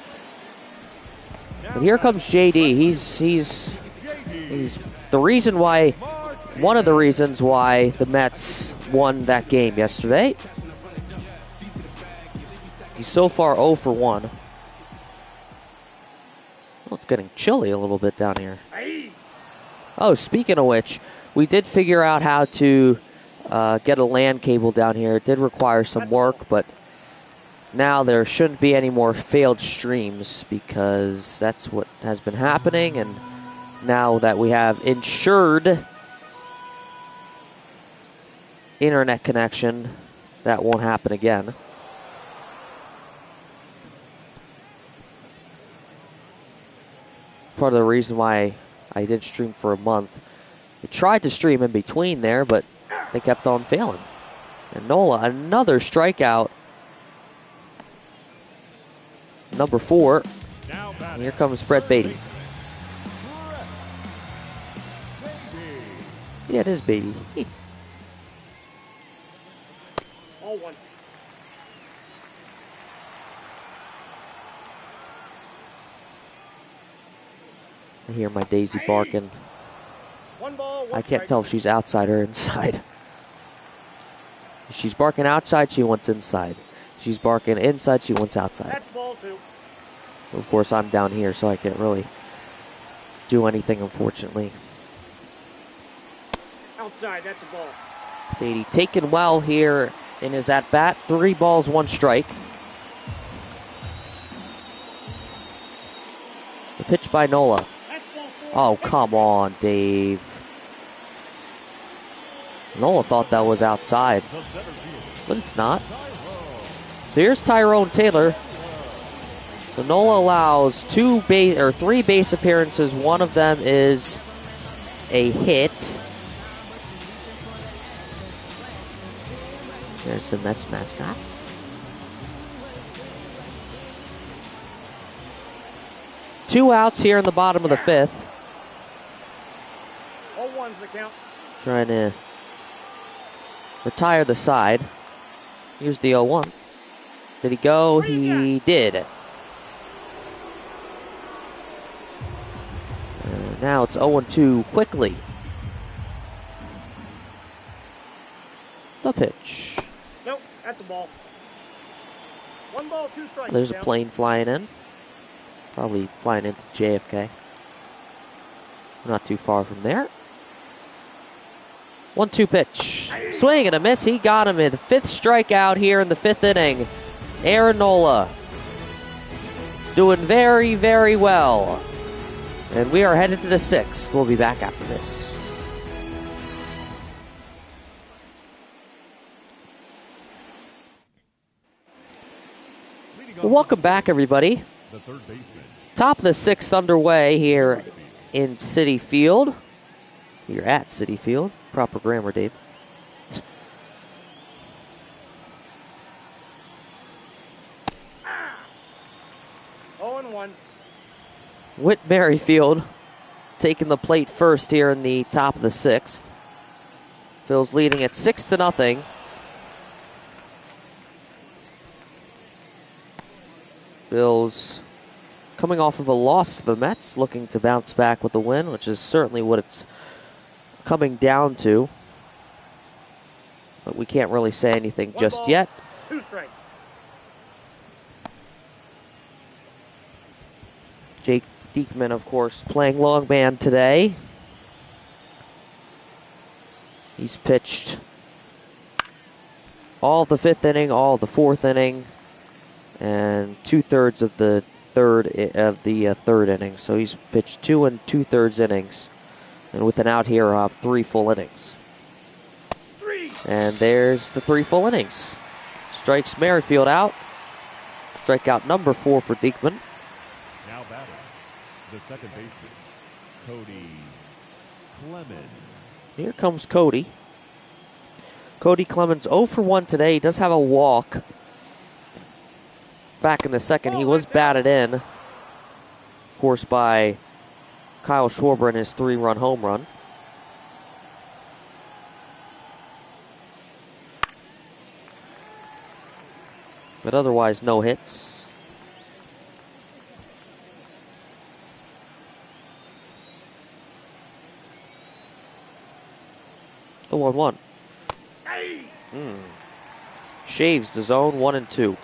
And here comes J.D. He's the reason why, one of the reasons why the Mets won that game yesterday. He's so far 0 for 1. Well, it's getting chilly a little bit down here. Oh, speaking of which, we did figure out how to get a LAN cable down here. It did require some work, but now there shouldn't be any more failed streams because that's what has been happening. And now that we have insured internet connection, that won't happen again. Part of the reason why I didn't stream for a month. We tried to stream in between there, but they kept on failing. And Nola, another strikeout. Number 4. And here comes Brett Beatty. Yeah, it is Beatty. All one. I hear my Daisy barking. 1 ball, 1 I can't strike. tell if she's outside or inside. If she's barking outside, she wants inside. She's barking inside, she wants outside. That's ball 2. Of course, I'm down here, so I can't really do anything, unfortunately. Outside, that's a ball. Beatty taken well here in his at-bat. 3 balls, 1 strike. The pitch by Nola. That's ball 4. Oh, come on, Dave. Nola thought that was outside, but it's not. So here's Tyrone Taylor. So Nola allows 3 base appearances. One of them is a hit. There's the Mets mascot. Two outs here in the bottom of the 5th. 0-1's the count. Trying to retire the side. Here's the 0-1. Did he go? He did. Now it's 0-2 quickly. The pitch. Nope, that's a ball. 1 ball, 2 strikes. There's a count. plane flying in. Probably flying into JFK. Not too far from there. 1-2 pitch. Swing and a miss. He got him in the 5th strikeout here in the 5th inning. Aaron Nola doing very, very well. And we are headed to the 6th. We'll be back after this. Well, welcome back, everybody. The third baseman. Top of the 6th underway here in Citi Field. You're at Citi Field. Proper grammar, Dave. Oh, and 1. Whit Merrifield taking the plate first here in the top of the 6th. Phil's leading at 6-0. Phil's coming off of a loss to the Mets, looking to bounce back with a win, which is certainly what it's coming down to. But we can't really say anything 1 just ball, yet. 2 strikes. Jake Diekman, of course, playing long man today. He's pitched all of the 5th inning, all of the 4th inning, and 2/3 of the third inning. So he's pitched 2 2/3 innings. And with an out here, I'll have 3 full innings. And there's the 3 full innings. Strikes Merrifield out. Strikeout number 4 for Diekman. Now batting, the second baseman, Cody Clemens. Here comes Cody. Cody Clemens 0 for 1 today. He does have a walk. Back in the second, he was batted in, of course, by Kyle Schwarber in his 3-run home run. But otherwise, no hits. The 1-1. Shaves the zone 1 and 2.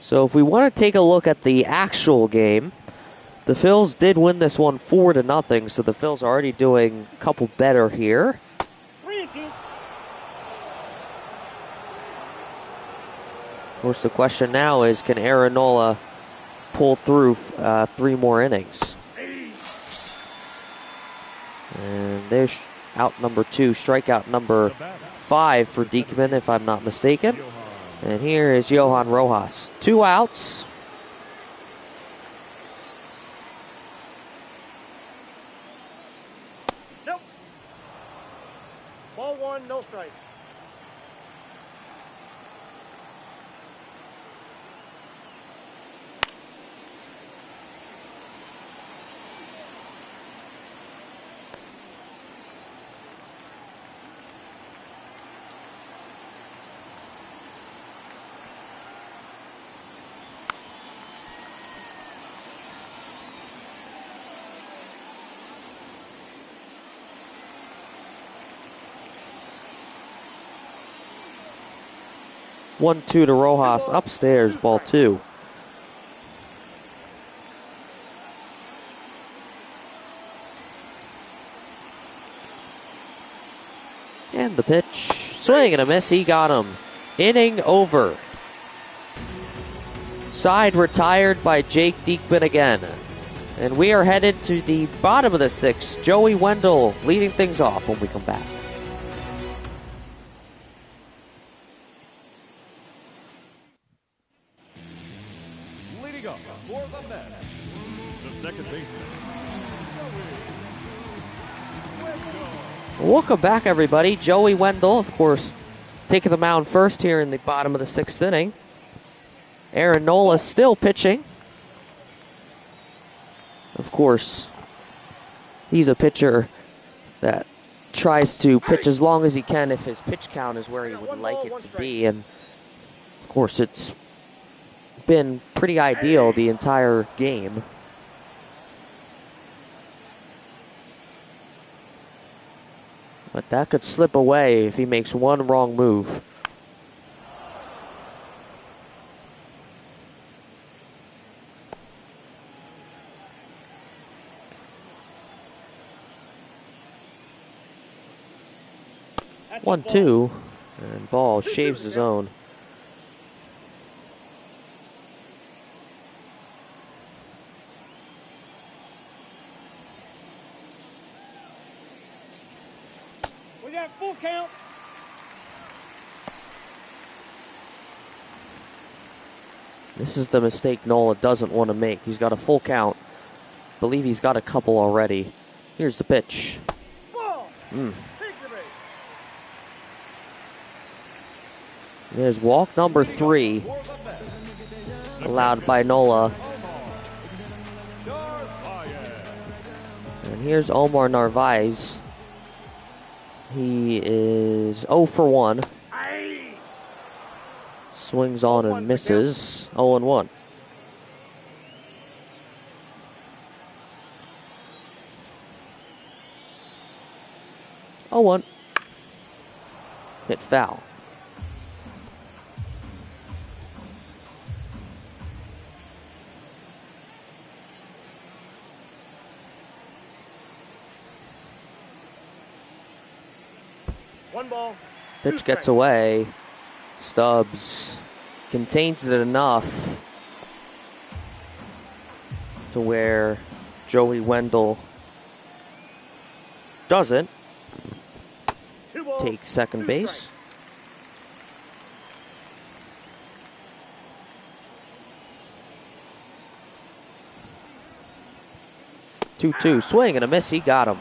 So if we want to take a look at the actual game, the Phils did win this one 4-0, so the Phils are already doing a couple better here. Of course, the question now is, can Aaron Nola pull through 3 more innings? And there's out number 2, strikeout number 5 for Diekman, if I'm not mistaken. And here is Johan Rojas. 2 outs. Nope. Ball 1, no strike. One-two to Rojas upstairs, ball 2. And the pitch, swing and a miss, he got him. Inning over. Side retired by Jake Diekman again. And we are headed to the bottom of the 6th. Joey Wendell leading things off when we come back. Leading up for the Mets, the second baseman, Welcome back, everybody. Joey Wendell, of course, taking the mound first here in the bottom of the 6th inning. Aaron Nola still pitching. Of course, he's a pitcher that tries to pitch as long as he can if his pitch count is where he would like it to be. And, of course, it's been pretty ideal the entire game. But that could slip away if he makes one wrong move. That's 1-2, and ball shaves his own. We got full count. This is the mistake Nola doesn't want to make. He's got a full count. I believe he's got a couple already. Here's the pitch. Ball. Mm. Picture base. There's walk number 3, allowed by Nola. And here's Omar Narvaez. He is 0 for 1. Swings on and misses. 0-1. Oh, 1. Hit foul. 1 ball. 2 Pitch gets strikes. away. Stubbs contains it enough to where Joey Wendell doesn't 2 balls. take second 2 base. strikes. 2-2. Swing and a miss. He got him.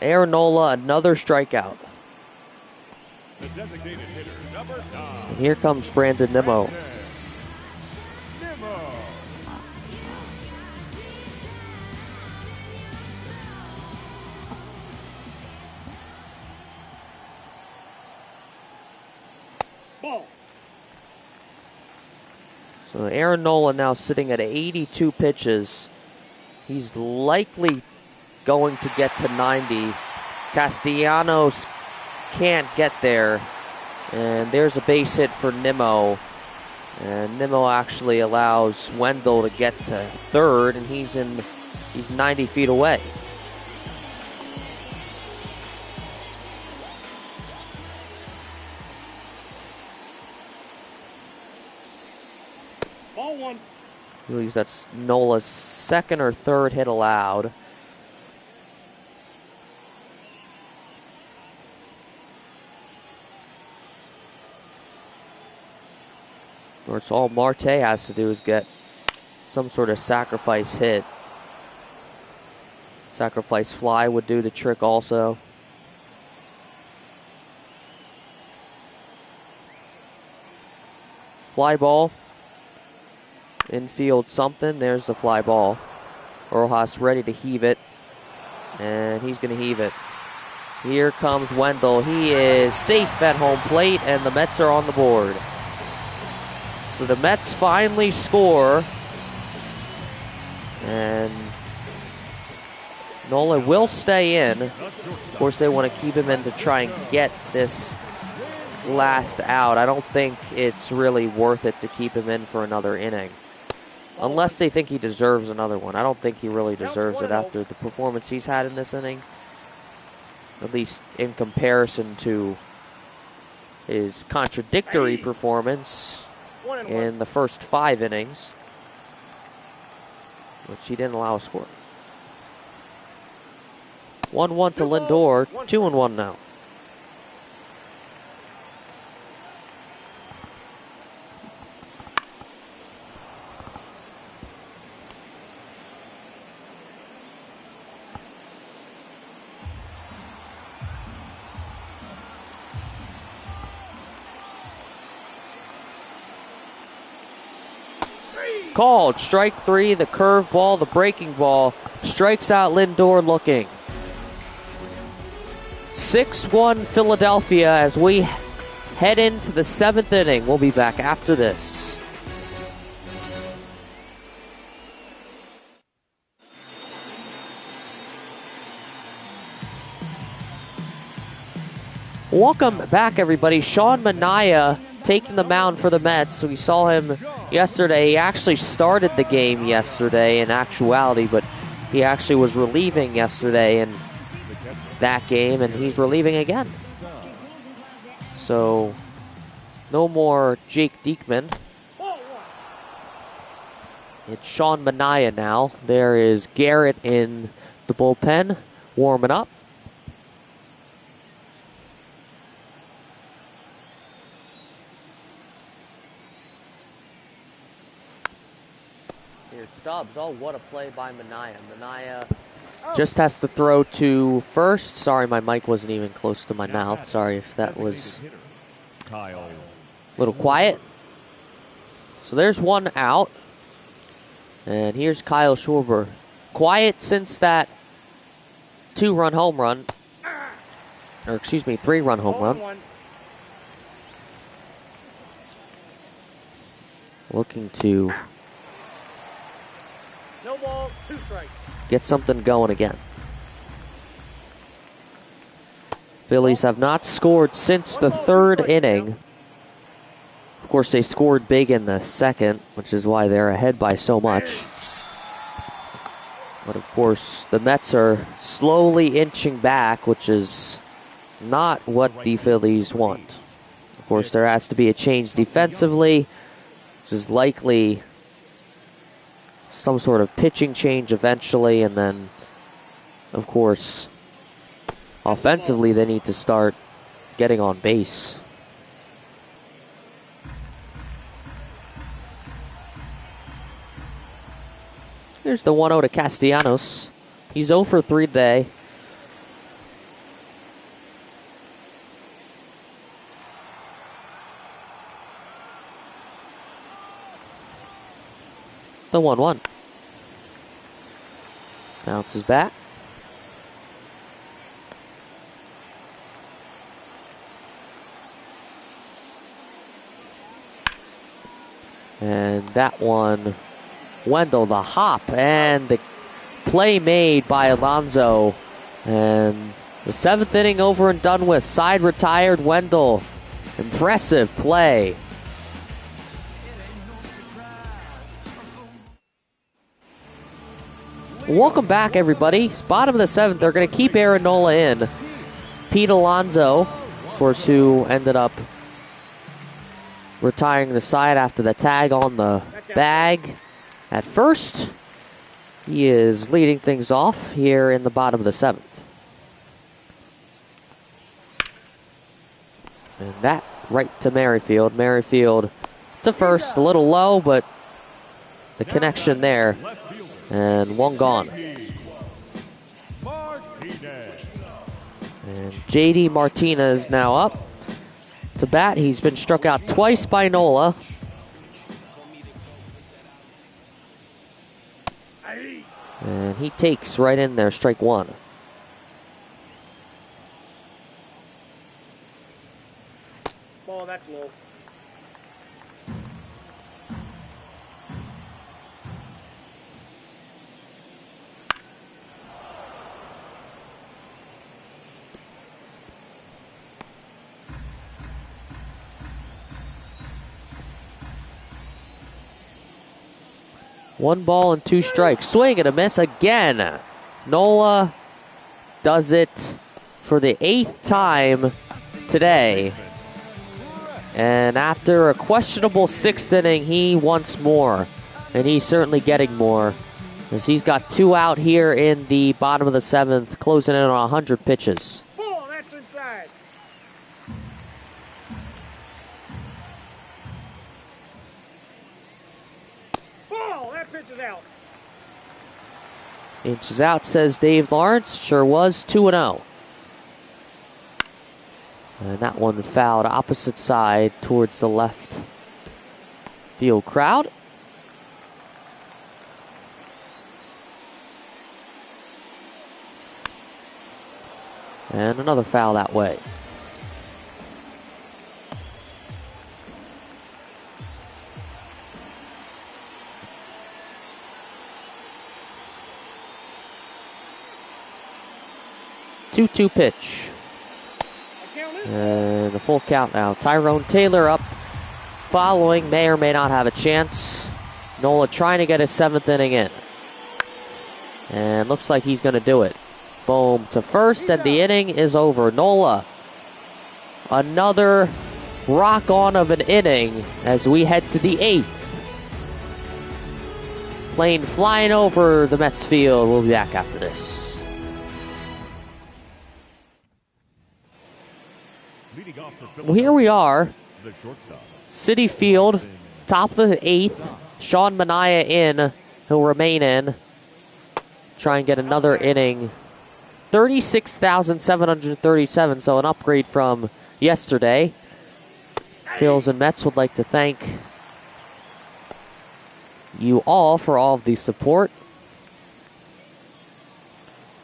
Aaron Nola, another strikeout. The designated hitter, number 9. And here comes Brandon Nimmo. Nimmo. Ball. So Aaron Nola now sitting at 82 pitches. He's likely going to get to 90. Castellanos can't get there. And there's a base hit for Nimmo. And Nimmo actually allows Wendell to get to third, and he's 90 feet away. Ball 1. I believe that's Nola's second or third hit allowed. Or it's all Marte has to do is get some sort of sacrifice hit. Sacrifice fly would do the trick also. Fly ball. Infield something. There's the fly ball. Rojas ready to heave it. And he's going to heave it. Here comes Wendell. He is safe at home plate, and the Mets are on the board. So the Mets finally score. And Nola will stay in. Of course, they want to keep him in to try and get this last out. I don't think it's really worth it to keep him in for another inning. Unless they think he deserves another one. I don't think he really deserves it after the performance he's had in this inning. At least in comparison to his contradictory performance in the first 5 innings, which he didn't allow a score. 1-1 to Lindor, 2-1 now. Called strike 3, the curveball, the breaking ball, strikes out Lindor looking. 6-1 Philadelphia as we head into the 7th inning. We'll be back after this. Welcome back, everybody. Sean Manaea taking the mound for the Mets. So we saw him yesterday. He actually started the game yesterday in actuality, but he actually was relieving yesterday in that game, and he's relieving again. So no more Jake Diekman. It's Sean Manaea now. There is Garrett in the bullpen warming up. Here's Stubbs. Oh, what a play by Manaea. Manaea just has to throw to first. Sorry, my mic wasn't even close to my mouth. Sorry if that was a little quiet. So there's one out. And here's Kyle Schwarber. Quiet since that 2-run home run. Or excuse me, 3-run home run. Looking to No ball, 2 strikes. get something going again. Phillies have not scored since the 3rd inning. Of course, they scored big in the 2nd, which is why they're ahead by so much. But of course, the Mets are slowly inching back, which is not what the Phillies want. Of course, there has to be a change defensively, which is likely some sort of pitching change eventually, and then, of course, offensively, they need to start getting on base. Here's the 1-0 to Castellanos. He's 0 for 3 today. The 1-1. Bounces back. And that one, Wendell, the hop, and the play made by Alonso. And the 7th inning over and done with. Side retired, Wendell. Impressive play. Welcome back, everybody. It's bottom of the 7th. They're going to keep Aaron Nola in. Pete Alonso, of course, who ended up retiring the side after the tag on the bag at first. He is leading things off here in the bottom of the 7th. And that right to Merrifield. Merrifield to first, a little low, but the connection there. And one gone. And J.D. Martinez now up to bat. He's been struck out twice by Nola. And he takes right in there, strike one. Ball, that's low. One ball and two strikes. Swing and a miss again. Nola does it for the 8th time today. And after a questionable 6th inning, he wants more. And he's certainly getting more, as he's got 2 out here in the bottom of the 7th, closing in on 100 pitches. Ball, that's inside. Ball, that pitch is out. Inches out, says Dave Lawrence. Sure was. 2-0. And that one fouled opposite side towards the left field crowd. And another foul that way. Two-two pitch. And the full count now. Tyrone Taylor up, following, may or may not have a chance. Nola trying to get his 7th inning in. And looks like he's going to do it. Boom to first, and the inning is over. Nola, another rock on of an inning as we head to the 8th. Plane flying over the Mets field. We'll be back after this. Well, here we are. Citi Field, top of the 8th. Sean Manaea in. He'll remain in. Try and get another inning. 36,737, so an upgrade from yesterday. Phils and Mets would like to thank you all for all of the support.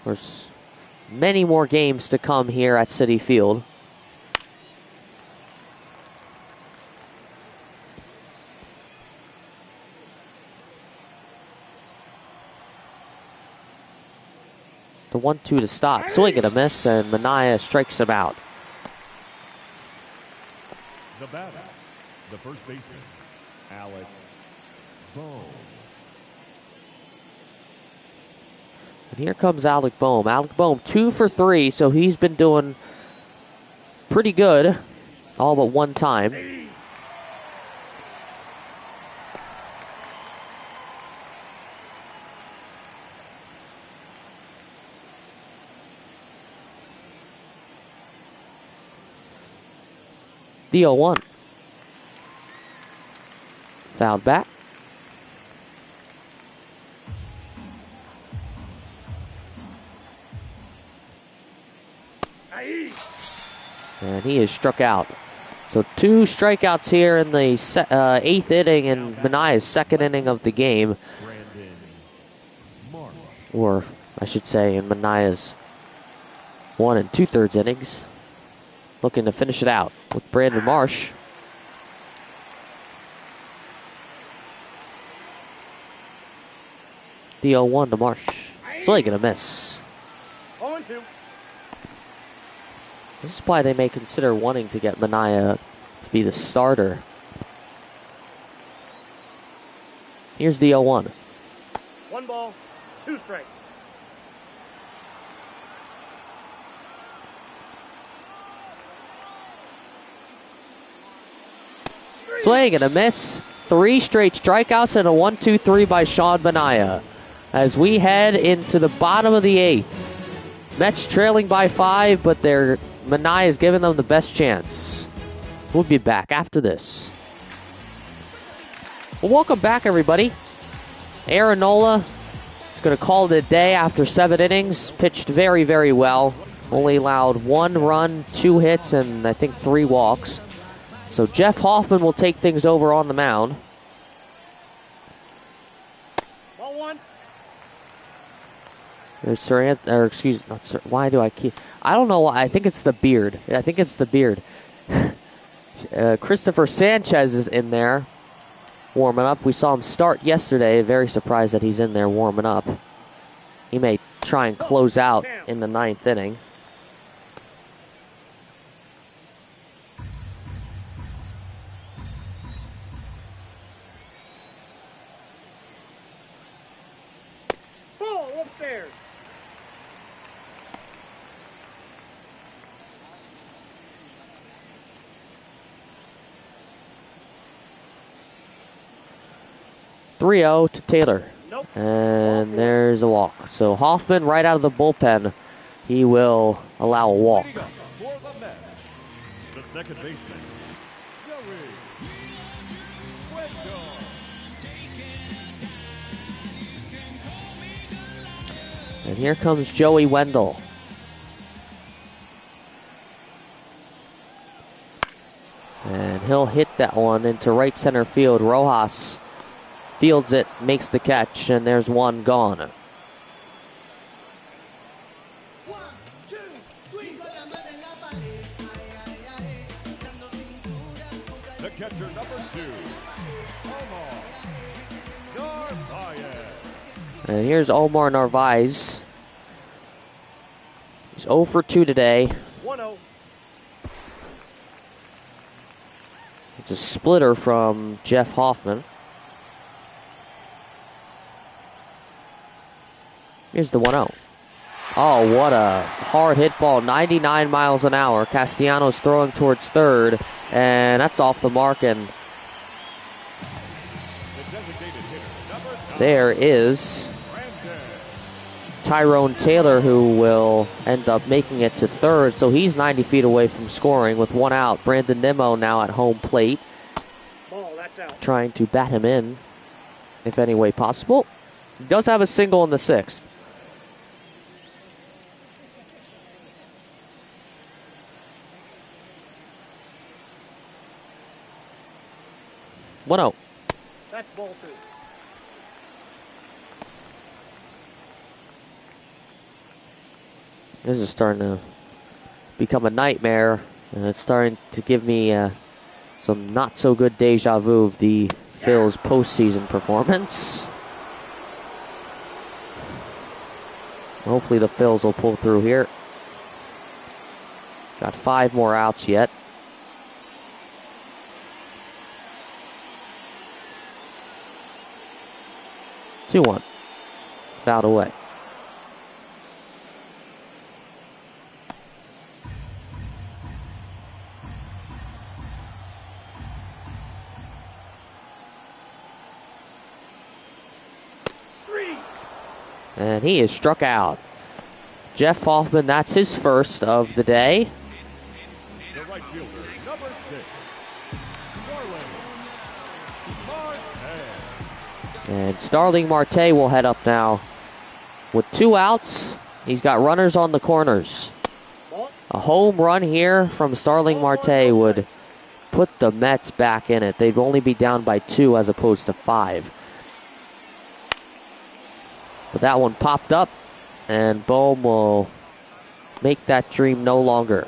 There's many more games to come here at Citi Field. The 1-2 to stop. Swing and a miss, and Manaea strikes him out. The batter, the first baseman, Alec Bohm. And here comes Alec Bohm. Alec Bohm 2 for 3, so he's been doing pretty good, all but one time. The 0-1. Fouled back. And he is struck out. So 2 strikeouts here in the 8th inning and Manaya's 2nd inning of the game. Or I should say in Manaya's 1 2/3 innings. Looking to finish it out with Brandon Marsh. The 0-1 to Marsh. Swing and a miss. 0-2. This is why they may consider wanting to get Manaya to be the starter. Here's the 0-1. 1 ball, 2 strikes. Swing and a miss. 3 straight strikeouts and a 1-2-3 by Sean Manaya. As we head into the bottom of the 8th. Mets trailing by 5, but Manaya is giving them the best chance. We'll be back after this. Well, welcome back, everybody. Aaron Nola is going to call it a day after 7 innings. Pitched very, very well. Only allowed 1 run, 2 hits, and I think 3 walks. So Jeff Hoffman will take things over on the mound. Ball 1. There's why do I keep... I don't know why. I think it's the beard. Christopher Sanchez is in there warming up. We saw him start yesterday. Very surprised that he's in there warming up. He may try and close out in the 9th inning. Ball upstairs. .3-0 to Taylor. Nope. And there's a walk. So Hoffman right out of the bullpen. He will allow a walk. For the Mets, the second baseman, Joey Wendell. And here comes Joey Wendell. And he'll hit that one into right center field. Rojas fields it, makes the catch, and there's one gone. The catcher, number 2, Omar Narvaez. And here's Omar Narvaez. He's 0 for 2 today. 1-0. It's a splitter from Jeff Hoffman. Here's the 1-0. Oh, what a hard hit ball. 99 miles an hour. Castellanos throwing towards third. And that's off the mark. And there is Tyrone Taylor, who will end up making it to third. So he's 90 feet away from scoring with 1 out. Brandon Nimmo now at home plate. Ball, that's out. Trying to bat him in, if any way possible. He does have a single in the 6th. One-oh. That's ball 2. This is starting to become a nightmare. It's starting to give me some not so good deja vu of the Phil's postseason performance. Hopefully the Phils will pull through here. Got 5 more outs yet. Two one. Fouled away. And he is struck out. Jeff Hoffman, that's his first of the day. The right fielder, number 6, Starling Marte. And Starling Marte will head up now. With 2 outs, he's got runners on the corners. A home run here from Starling Marte would put the Mets back in it. They'd only be down by 2 as opposed to 5. But that one popped up, and Bohm will make that dream no longer.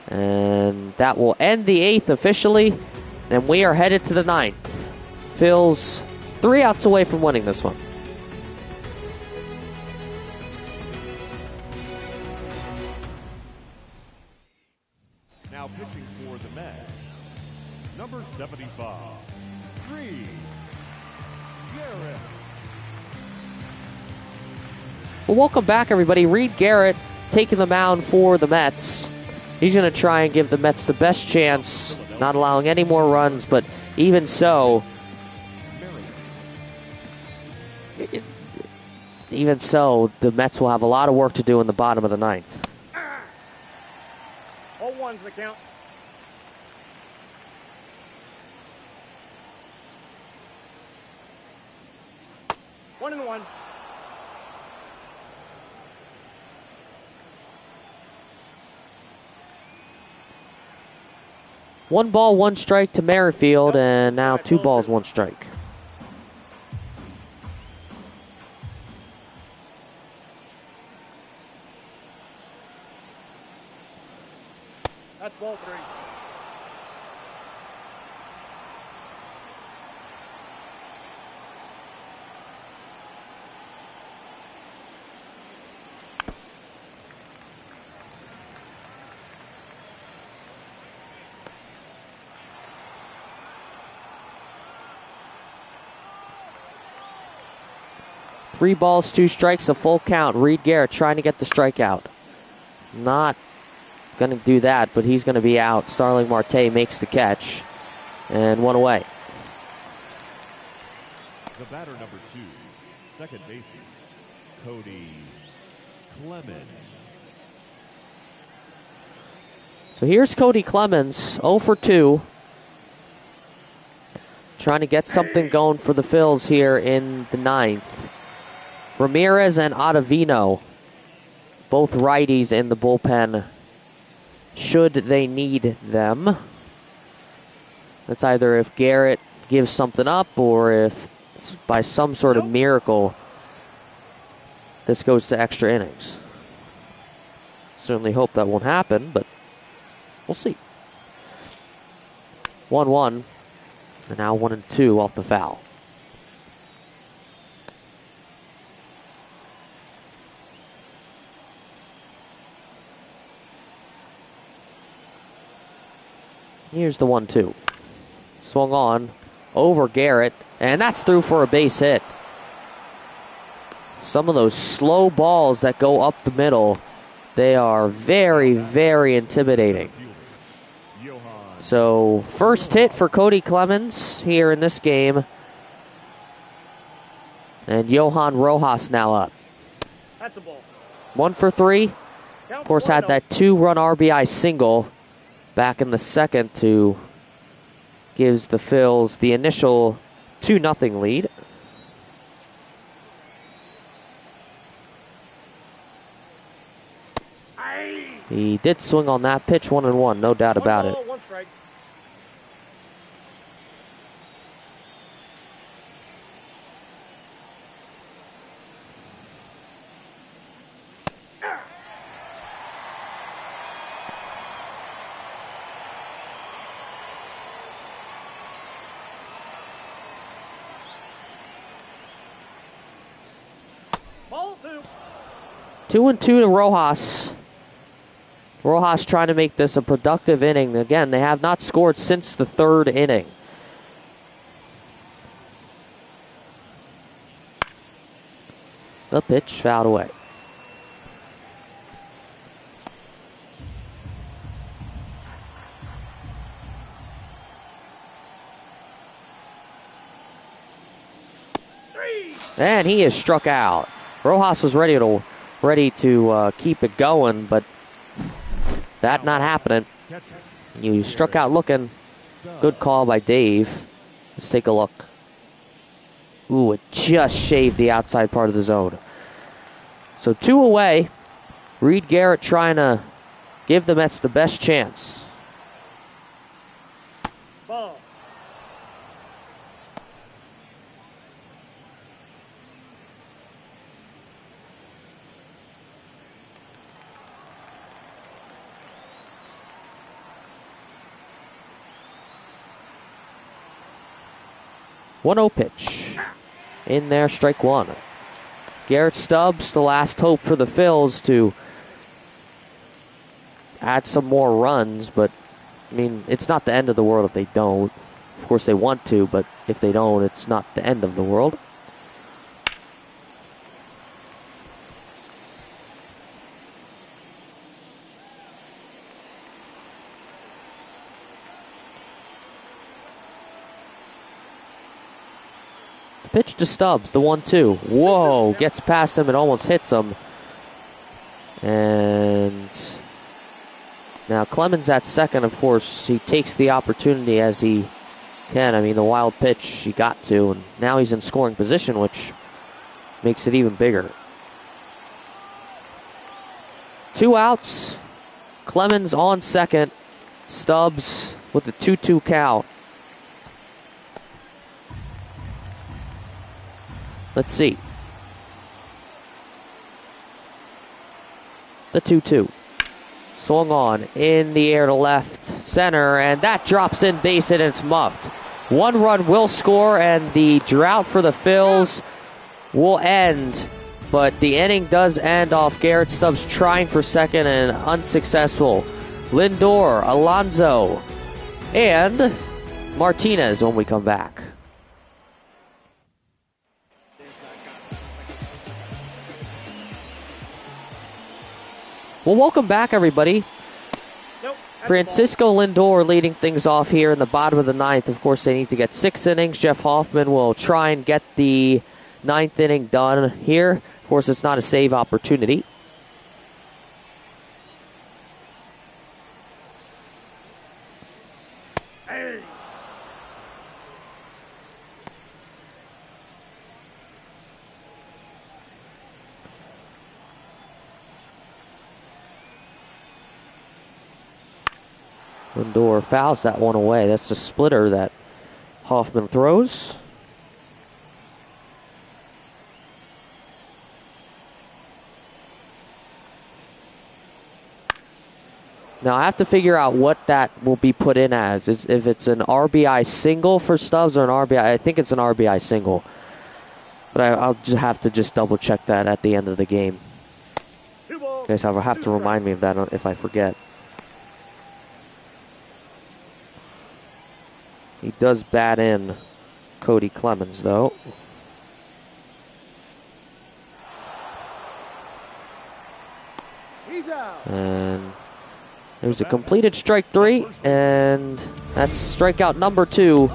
And that will end the 8th officially, and we are headed to the 9th. Phil's 3 outs away from winning this one. Now pitching for the Mets, number 75, Reed Garrett. Well, welcome back, everybody. Reed Garrett taking the mound for the Mets. He's going to try and give the Mets the best chance, not allowing any more runs, but even so, the Mets will have a lot of work to do in the bottom of the 9th. 0-1's the count. One and one. One ball, one strike to Merrifield, and now 2 balls, 1 strike. That's ball 3. Three balls, 2 strikes, a full count. Reed Garrett trying to get the strikeout. Not going to do that, but he's going to be out. Starling Marte makes the catch, and 1 away. The batter, number 2, second baseman, Cody Clemens. So here's Cody Clemens, 0 for 2. Trying to get something going for the Phils here in the 9th. Ramirez and Ottavino, both righties in the bullpen, should they need them. That's either if Garrett gives something up or if by some sort of miracle this goes to extra innings. Certainly hope that won't happen, but we'll see. 1-1, and now 1-2 off the foul. Here's the 1-2. Swung on over Garrett, and that's through for a base hit. Some of those slow balls that go up the middle, they are very, very intimidating. So, first hit for Cody Clemens here in this game. And Johan Rojas now up. That's a ball. 1 for 3. Of course, had that 2-run RBI single back in the 2nd to gives the Phils the initial 2-0 lead. He did swing on that pitch, 1-1, no doubt about it. 1 strike. Ball 2. 2-2 to Rojas. Rojas trying to make this a productive inning. Again, they have not scored since the 3rd inning. The pitch fouled away. And he is struck out. Rojas was ready to keep it going, but that not happening. Catcher. You struck out looking. Good call by Dave. Let's take a look. Ooh, it just shaved the outside part of the zone. So 2 away. Reed Garrett trying to give the Mets the best chance. Ball. One 0 pitch. In there, strike one. Garrett Stubbs, the last hope for the Phils to add some more runs, but I mean, it's not the end of the world if they don't. Of course, they want to, but if they don't, it's not the end of the world. Pitch to Stubbs, the 1-2. Whoa, gets past him and almost hits him. And now Clemens at second, of course, he takes the opportunity as he can. I mean, the wild pitch he got to, and now he's in scoring position, which makes it even bigger. 2 outs. Clemens on second. Stubbs with the 2-2 count. Let's see. The 2-2. Swung on in the air to left center, and that drops in base hit, and it's muffed. 1 run will score, and the drought for the Phils will end. But the inning does end off Garrett Stubbs trying for second and unsuccessful. Lindor, Alonso, and Martinez when we come back. Well, welcome back, everybody. Nope. Francisco Lindor leading things off here in the bottom of the 9th. Of course, they need to get 6 innings. Jeff Hoffman will try and get the 9th inning done here. Of course, it's not a save opportunity. Hey. Lindor fouls that one away. That's the splitter that Hoffman throws. Now I have to figure out what that will be put in as. If it's an RBI single for Stubbs or an RBI. I think it's an RBI single. But I'll just have to double check that at the end of the game. Two balls. You guys have to remind me of that if I forget. He does bat in Cody Clemens, though. He's out. And there's a completed strike 3, and that's strikeout number 2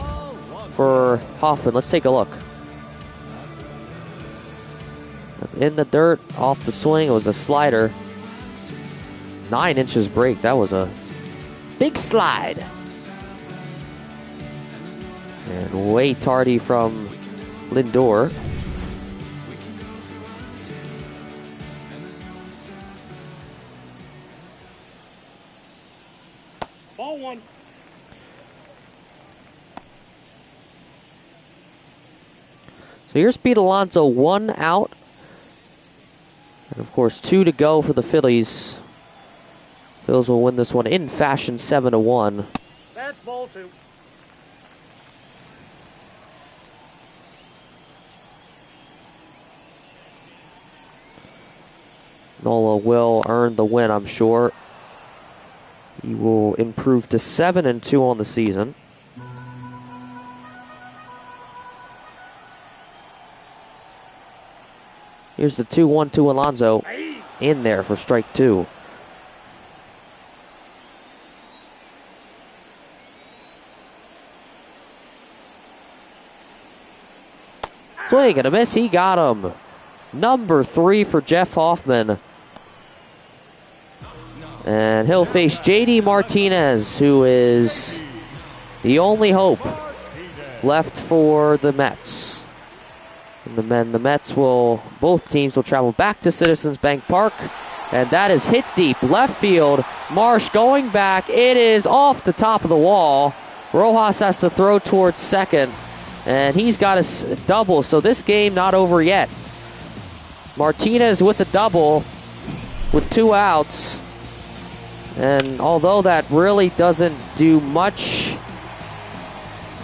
for Hoffman. Let's take a look. In the dirt, off the swing, it was a slider. 9 inches break. That was a big slide. And way tardy from Lindor. Ball 1. So here's Pete Alonso, 1 out. And of course, 2 to go for the Phillies. Phils will win this one in fashion, 7-1. That's ball 2. Nola will earn the win, I'm sure. He will improve to 7-2 on the season. Here's the 2-1-2 Alonso in there for strike 2. Swing and a miss. He got him. number 3 for Jeff Hoffman. And he'll face J.D. Martinez, who is the only hope left for the Mets. And the Mets both teams will travel back to Citizens Bank Park. And that is hit deep, left field. Marsh going back. It is off the top of the wall. Rojas has to throw towards second. And he's got a double, so this game not over yet. Martinez with a double with 2 outs. And although that really doesn't do much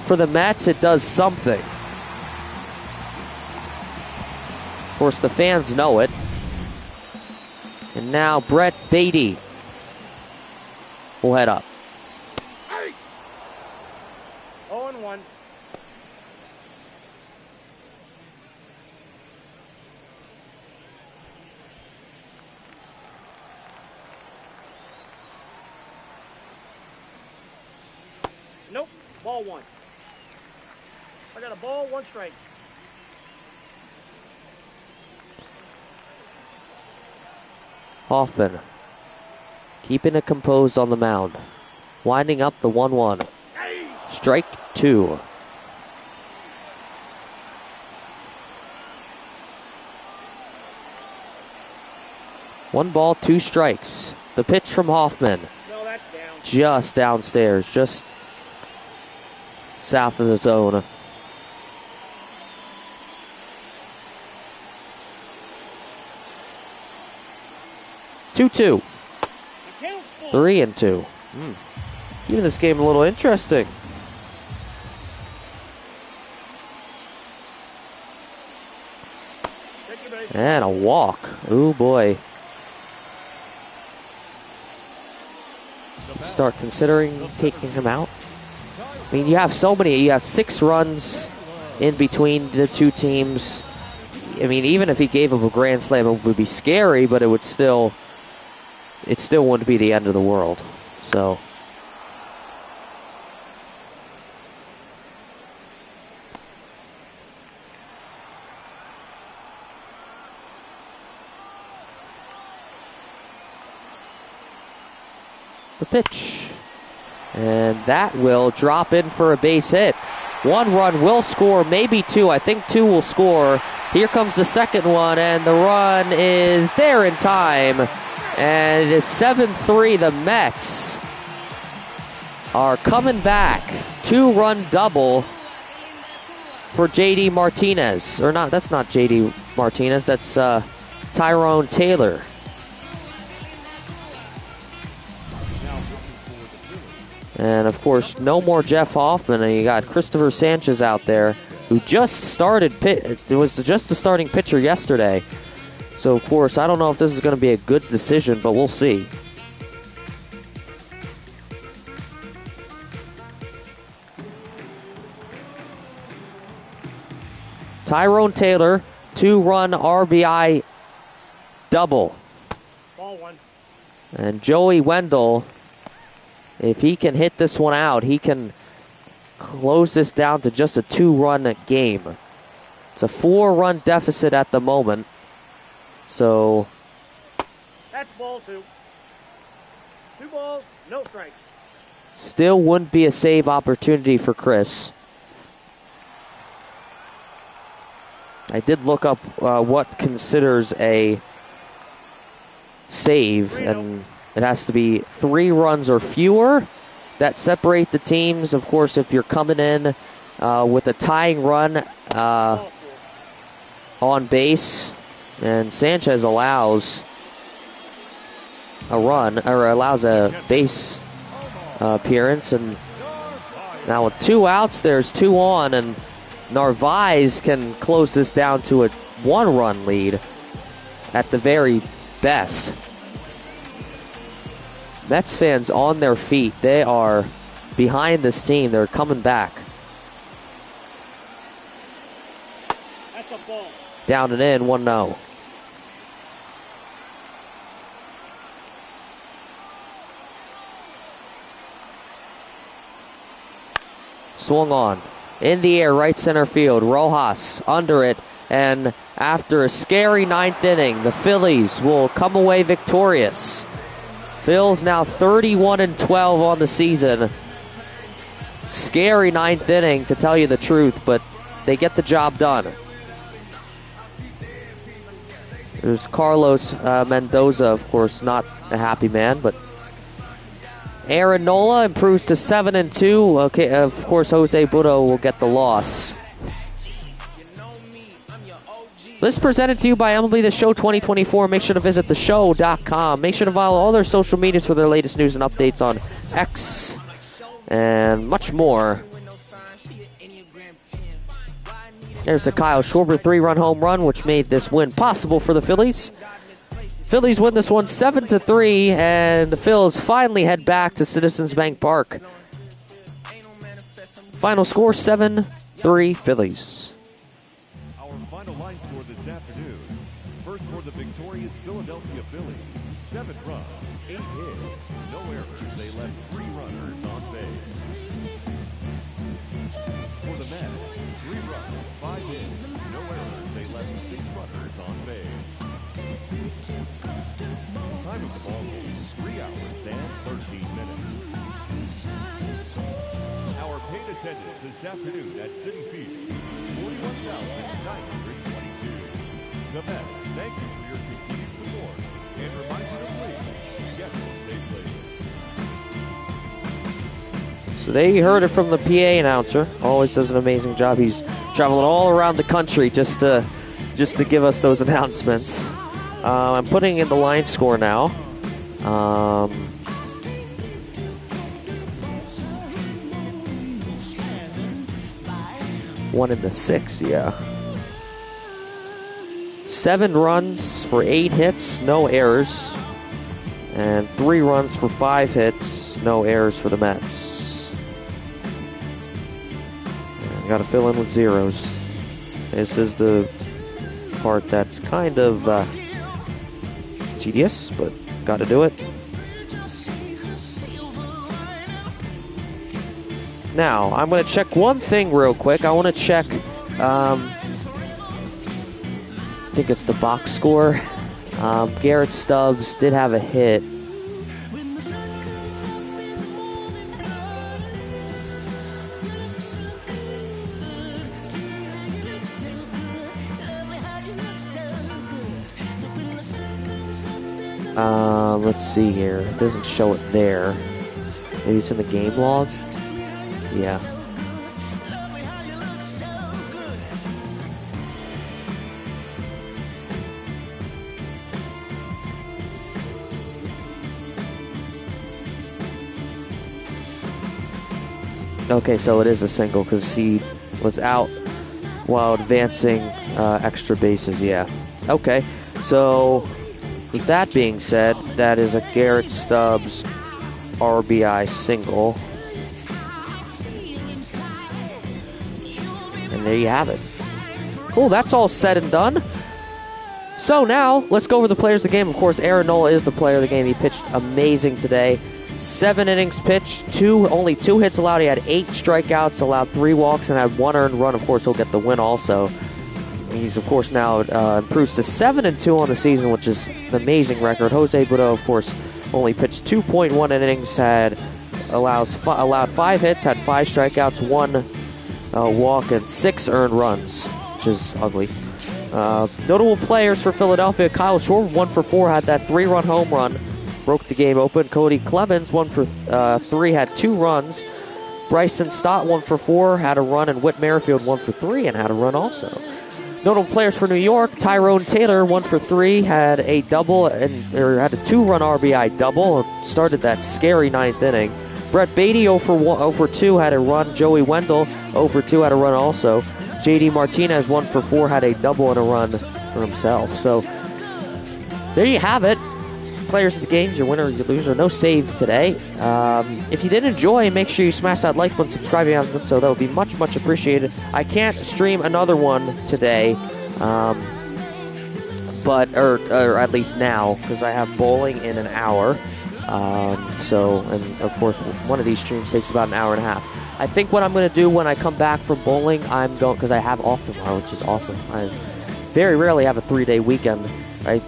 for the Mets, it does something. Of course, the fans know it. And now Brett Beatty will head up. 0-1. Nope. Ball 1. I got a ball, 1 strike. Hoffman keeping it composed on the mound. Winding up the 1-1. Strike 2. One ball, 2 strikes. The pitch from Hoffman. No, that's down. Just downstairs, just south of the zone. Two. 3-2. Keeping this game a little interesting. And a walk. Oh boy. Start considering taking him out. I mean, you have so many. You have 6 runs in between the two teams. I mean, even if he gave up a grand slam, it would be scary, but it still wouldn't be the end of the world. So. The pitch. And that will drop in for a base hit. 1 run will score, maybe 2. I think 2 will score. Here comes the second one, and the run is there in time. And it is 7-3. The Mets are coming back. 2-run double for J.D. Martinez. Or not, that's not J.D. Martinez, that's Tyrone Taylor. And, of course, no more Jeff Hoffman. And you got Christopher Sanchez out there, who just started. It was just the starting pitcher yesterday. So, of course, I don't know if this is going to be a good decision, but we'll see. Tyrone Taylor, 2-run RBI double. Ball 1. And Joey Wendell, if he can hit this one out, he can close this down to just a 2-run game. It's a 4-run deficit at the moment. So. That's ball 2. 2 balls, no strikes. Still wouldn't be a save opportunity for Chris. I did look up what considers a save, and it has to be 3 runs or fewer that separate the teams. Of course, if you're coming in with a tying run on base, and Sanchez allows a run, or allows a base appearance, and now with 2 outs, there's 2 on, and Narvaez can close this down to a 1-run lead at the very best. Mets fans on their feet. They are behind this team. They're coming back. That's a ball. Down and in, 1-0. Swung on. In the air, right center field. Rojas under it, and After a scary 9th inning, the Phillies will come away victorious. Phil's now 31-12 on the season. Scary 9th inning, to tell you the truth, but they get the job done. There's Carlos Mendoza, of course, not a happy man, but Aaron Nola improves to 7-2. Okay, of course, Jose Butto will get the loss. This is presented to you by MLB The Show 2024. Make sure to visit theshow.com. Make sure to follow all their social medias for their latest news and updates on X and much more. There's the Kyle Schwarber 3-run home run, which made this win possible for the Phillies. Phillies win this one 7-3, and the Phils finally head back to Citizens Bank Park. Final score 7-3 Phillies. Our final line score this afternoon. First for the victorious Philadelphia Phillies. 7 runs, 8 hits, no errors. They left 3 runners on base. For the Mets, 3 runs, 5 hits, no errors. They left 6 runners on base. Time of the ball game, 3 hours and 13 minutes. Our paid attendance this afternoon at Citi Field, 41,922. The Mets, thank you for your continued support and remind you to please get home safely. So they heard it from the PA announcer. Always does an amazing job. He's traveling all around the country just to give us those announcements. I'm putting in the line score now. 1 in the 6th, yeah. 7 runs for 8 hits, no errors. And 3 runs for 5 hits, no errors for the Mets. Got to fill in with zeros. This is the part that's kind of tedious, but got to do it. Now, I'm going to check one thing real quick. I want to check, I think it's the box score. Garrett Stubbs did have a hit. Let's see here. It doesn't show it there. Maybe it's in the game log? Yeah. Okay, so it is a single because he was out while advancing extra bases, yeah. Okay, so with that being said, that is a Garrett Stubbs RBI single. And there you have it. Cool, that's all said and done. So now, let's go over the players of the game. Of course, Aaron Nola is the player of the game. He pitched amazing today. 7 innings pitched, only 2 hits allowed. He had 8 strikeouts, allowed 3 walks, and had 1 earned run. Of course, he'll get the win also. He's, of course, now improves to 7-2 on the season, which is an amazing record. Jose Butto, of course, only pitched 2.1 innings, allowed 5 hits, had 5 strikeouts, 1 walk, and 6 earned runs, which is ugly. Notable players for Philadelphia: Kyle Schwarber, 1 for 4, had that 3-run home run, broke the game open. Cody Clemens, 1 for 3, had 2 runs. Bryson Stott, 1 for 4, had a run, and Whit Merrifield, 1 for 3, and had a run also. Notable players for New York: Tyrone Taylor, 1 for 3, had a double had a 2-run RBI double, and started that scary 9th inning. Brett Beatty, 0 for 2, had a run. Joey Wendell, 0 for 2, had a run also. JD Martinez, 1 for 4, had a double and a run for himself. So there you have it. Players of the games, your winner or your loser. No save today. If you did enjoy, make sure you smash that like button, subscribe if you haven't done so. That would be much, much appreciated. I can't stream another one today, or at least now, because I have bowling in an hour. And of course, one of these streams takes about an hour and a half. I think what I'm going to do when I come back from bowling, because I have off tomorrow, which is awesome. very rarely have a 3-day weekend. I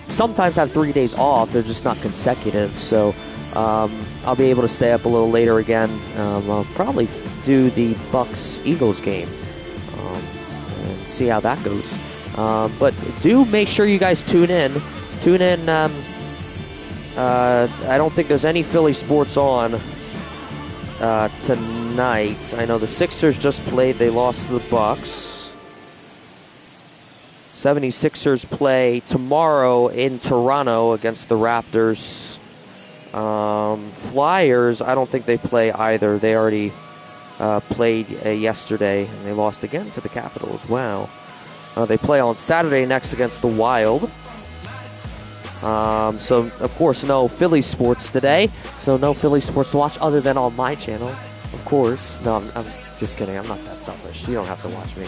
sometimes have 3 days off. They're just not consecutive. So I'll be able to stay up a little later again. I'll probably do the Bucks-Eagles game and see how that goes. But do make sure you guys tune in. Tune in. I don't think there's any Philly sports on tonight. I know the Sixers just played. They lost to the Bucks. 76ers play tomorrow in Toronto against the Raptors. Flyers, I don't think they play either. They already played yesterday, and they lost again to the Capitals. Wow. They play on Saturday next against the Wild. So, of course, no Philly sports today. So no Philly sports to watch other than on my channel, of course. No, I'm just kidding. I'm not that selfish. You don't have to watch me.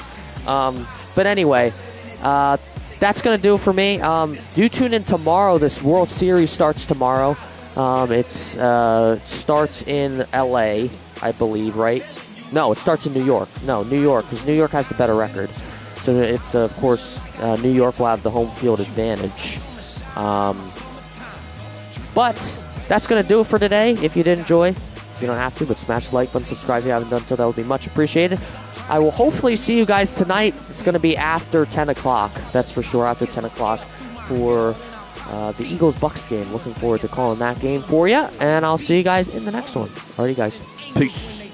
But anyway, that's going to do it for me. Do tune in tomorrow. This World Series starts tomorrow. It starts in L.A., I believe, right? No, it starts in New York. No, New York, because New York has the better record. So it's, of course, New York will have the home field advantage. But that's going to do it for today. If you did enjoy, you don't have to, but smash the like button, subscribe if you haven't done so. That would be much appreciated. I will hopefully see you guys tonight. It's going to be after 10 o'clock. That's for sure, after 10 o'clock for the Eagles-Bucks game. Looking forward to calling that game for you. And I'll see you guys in the next one. Alrighty, guys. Peace.